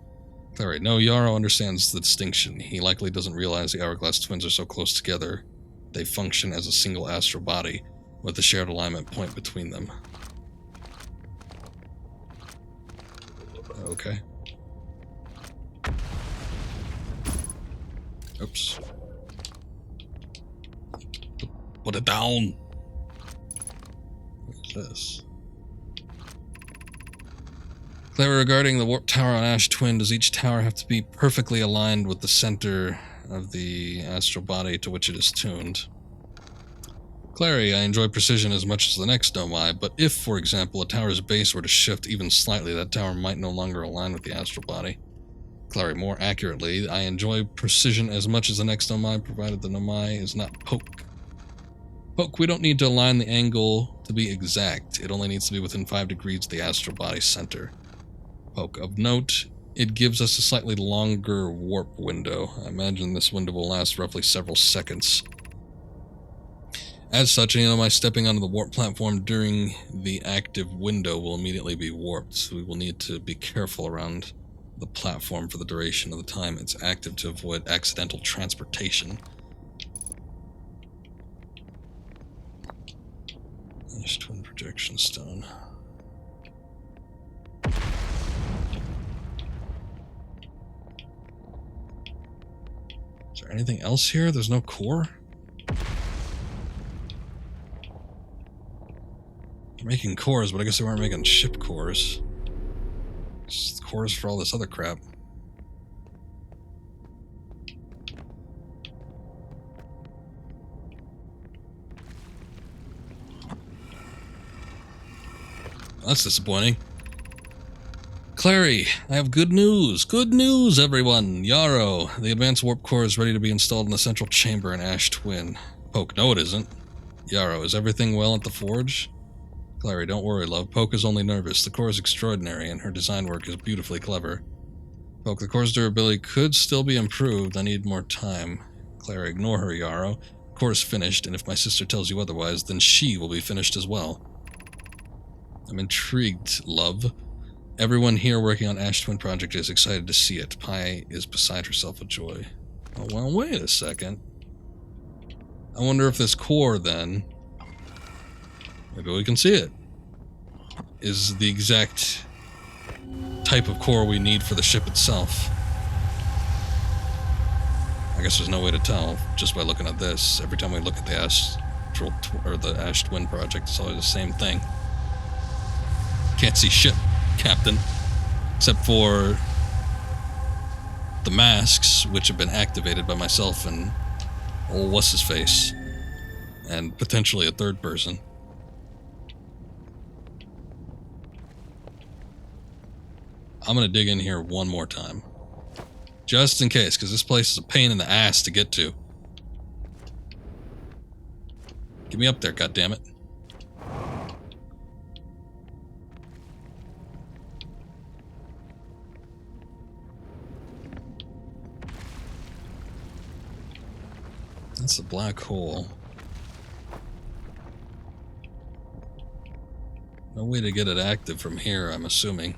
Sorry, no, Yarrow understands the distinction. He likely doesn't realize the Hourglass twins are so close together. They function as a single astral body, with a shared alignment point between them. Okay. Oops. Put it down! What's this? Clever, regarding the warp tower on Ash Twin, does each tower have to be perfectly aligned with the center of the astral body to which it is tuned? Clary, I enjoy precision as much as the next Nomai, but if, for example, a tower's base were to shift even slightly, that tower might no longer align with the astral body. Clary, more accurately, I enjoy precision as much as the next Nomai, provided the Nomai is not Poke. Poke, we don't need to align the angle to be exact. It only needs to be within 5 degrees of the astral body center. Poke, of note, it gives us a slightly longer warp window. I imagine this window will last roughly several seconds. As such, any Nomai stepping onto the warp platform during the active window will immediately be warped, so we will need to be careful around the platform for the duration of the time it's active to avoid accidental transportation. Ash Twin projection stone. Is there anything else here? There's no core? They're making cores, but I guess they weren't making ship cores. It's cores for all this other crap. That's disappointing. Clary, I have good news. Good news, everyone. Yarrow, the advanced warp core is ready to be installed in the central chamber in Ash Twin. Poke, no it isn't. Yarrow, is everything well at the forge? Clary, don't worry, love. Poke is only nervous. The core is extraordinary, and her design work is beautifully clever. Poke, the core's durability could still be improved. I need more time. Clara, ignore her, Yarrow. Core is finished, and if my sister tells you otherwise, then she will be finished as well. I'm intrigued, love. Everyone here working on Ash Twin Project is excited to see it. Pi is beside herself with joy. Oh, well, wait a second. I wonder if this core, then, maybe we can see it, is the exact type of core we need for the ship itself. I guess there's no way to tell just by looking at this. Every time we look at the Ash Twin Project, it's always the same thing. Can't see shit, Captain. Except for the masks, which have been activated by myself and old what's-his-face. And potentially a third person. I'm gonna dig in here one more time. Just in case, because this place is a pain in the ass to get to. Get me up there, goddammit. That's a black hole. No way to get it active from here, I'm assuming.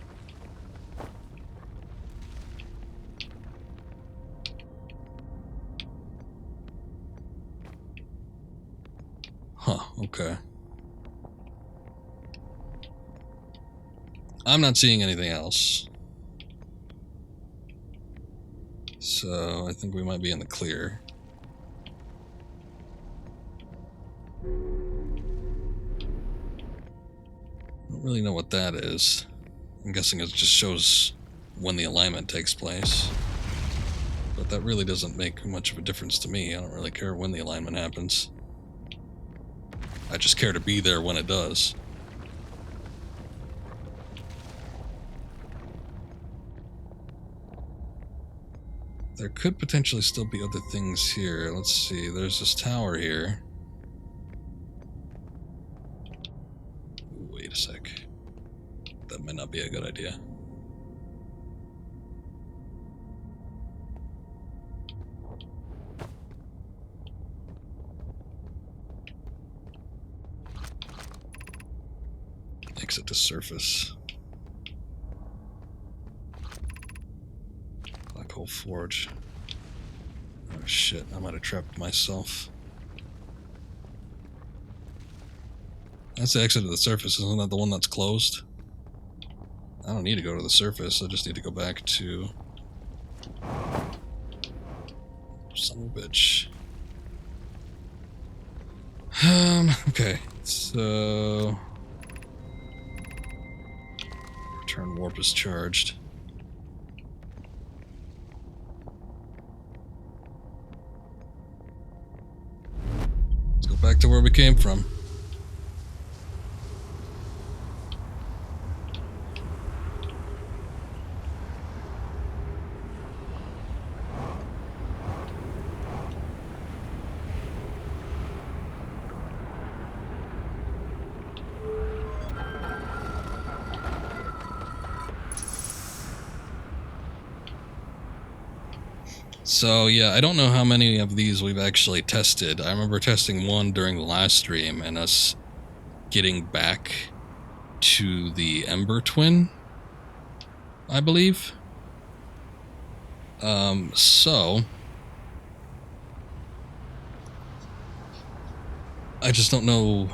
Huh, okay. I'm not seeing anything else. So, I think we might be in the clear. I don't really know what that is. I'm guessing it just shows when the alignment takes place. But that really doesn't make much of a difference to me. I don't really care when the alignment happens. I just care to be there when it does. There could potentially still be other things here. Let's see, there's this tower here. Wait a sec. That might not be a good idea. Exit to surface. Black hole forge. Oh shit, I might have trapped myself. That's the exit to the surface, isn't that the one that's closed? I don't need to go to the surface, I just need to go back to... Son of a bitch. Okay, so... Return warp is charged. Let's go back to where we came from. So yeah, I don't know how many of these we've actually tested. I remember testing one during the last stream and us getting back to the Ember Twin, I believe. So I just don't know.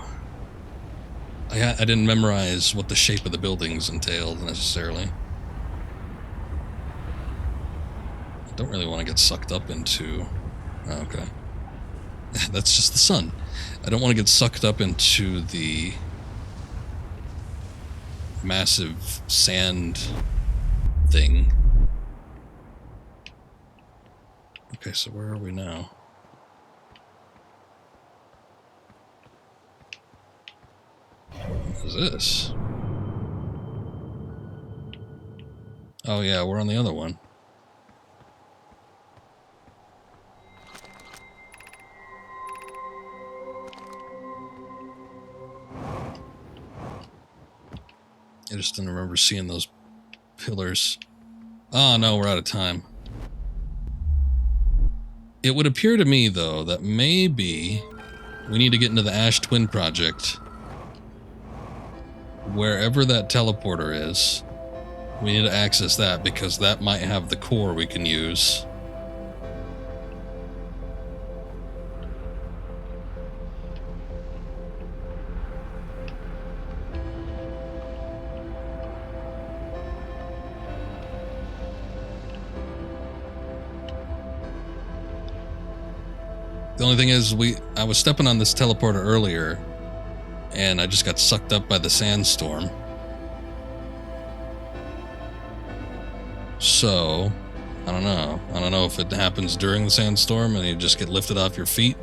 I didn't memorize what the shape of the buildings entailed necessarily. I don't really want to get sucked up into... Oh, okay. That's just the sun. I don't want to get sucked up into the massive sand thing. Okay, so where are we now? What is this? Oh yeah, we're on the other one. I just didn't remember seeing those pillars. Oh no, we're out of time. It would appear to me, though, that maybe we need to get into the Ash Twin project. Wherever that teleporter is, we need to access that because that might have the core we can use. The only thing is, I was stepping on this teleporter earlier, and I just got sucked up by the sandstorm. So, I don't know. I don't know if it happens during the sandstorm and you just get lifted off your feet,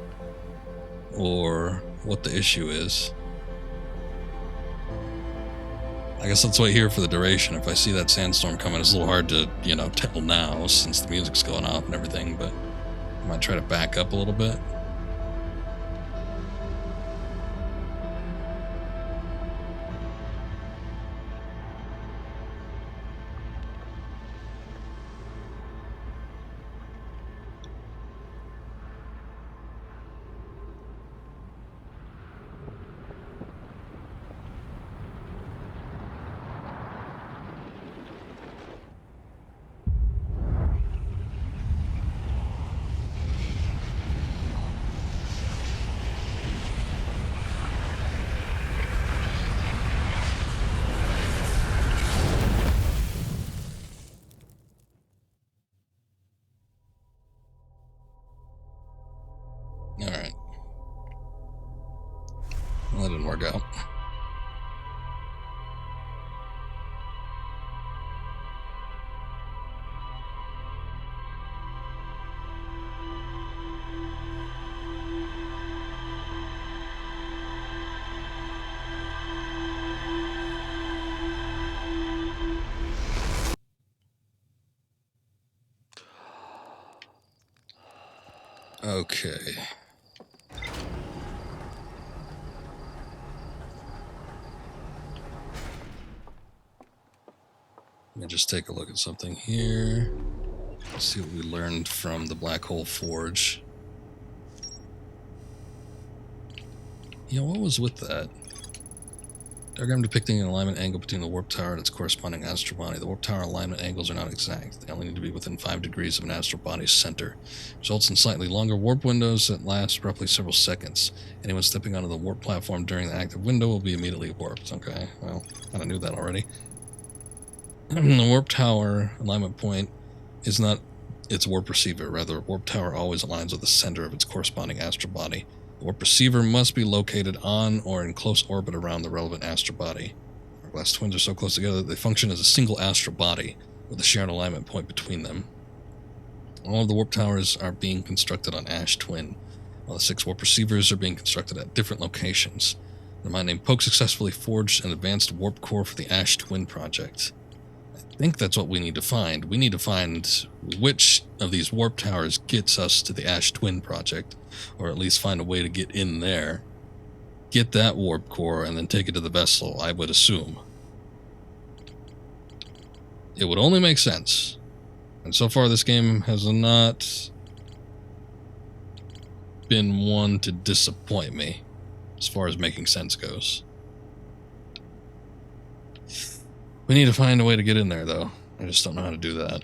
or what the issue is. I guess let's wait here for the duration. If I see that sandstorm coming, it's a little hard to, tell now since the music's going off and everything, but I might try to back up a little bit. Alright. Well, that didn't work out. Okay. Let me just take a look at something here. Let's see what we learned from the Black Hole Forge. What was with that? Diagram depicting an alignment angle between the warp tower and its corresponding astral body. The warp tower alignment angles are not exact. They only need to be within 5 degrees of an astral body's center. Results in slightly longer warp windows that last roughly several seconds. Anyone stepping onto the warp platform during the active window will be immediately warped. Okay, well, kind of knew that already. The warp tower alignment point is not its warp receiver. Rather, a warp tower always aligns with the center of its corresponding astral body. The warp receiver must be located on or in close orbit around the relevant astral body. Our glass twins are so close together that they function as a single astral body with a shared alignment point between them. All of the warp towers are being constructed on Ash Twin, while the 6 warp receivers are being constructed at different locations. The man named Poke successfully forged an advanced warp core for the Ash Twin project. I think that's what we need to find. We need to find which of these warp towers gets us to the Ash Twin project, or at least find a way to get in there, get that warp core, and then take it to the vessel, I would assume. It would only make sense. And so far this game has not been one to disappoint me as far as making sense goes. We need to find a way to get in there, though. I just don't know how to do that.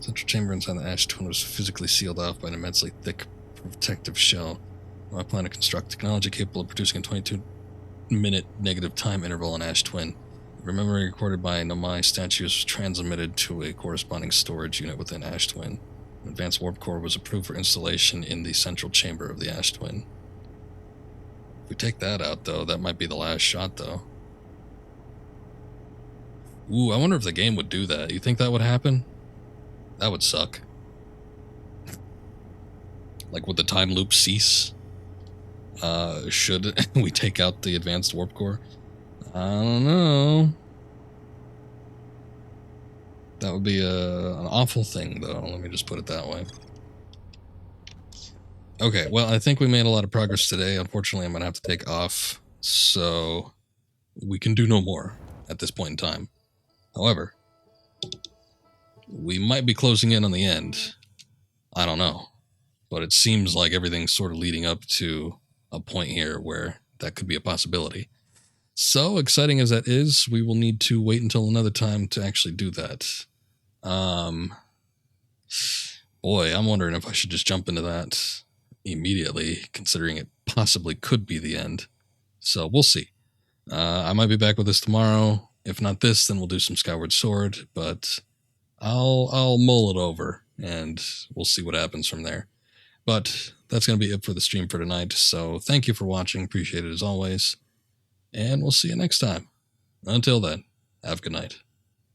Central chamber inside the Ash Twin was physically sealed off by an immensely thick protective shell. I plan to construct technology capable of producing a 22-minute negative time interval on Ash Twin. The memory recorded by Nomai statues was transmitted to a corresponding storage unit within Ash Twin. An advanced warp core was approved for installation in the central chamber of the Ash Twin. If we take that out, though, that might be the last shot, though. Ooh, I wonder if the game would do that. You think that would happen? That would suck. Like, would the time loop cease? Should we take out the advanced warp core? I don't know. That would be an awful thing, though. Let me just put it that way. Okay, well, I think we made a lot of progress today. Unfortunately, I'm going to have to take off, so we can do no more at this point in time. However, we might be closing in on the end. I don't know. But it seems like everything's sort of leading up to a point here where that could be a possibility. So exciting as that is, we will need to wait until another time to actually do that. Boy, I'm wondering if I should just jump into that immediately, considering it possibly could be the end. So we'll see. I might be back with this tomorrow. If not this, then we'll do some Skyward Sword, but I'll mull it over and we'll see what happens from there. But that's going to be it for the stream for tonight. So thank you for watching. Appreciate it as always. And we'll see you next time. Until then, have a good night.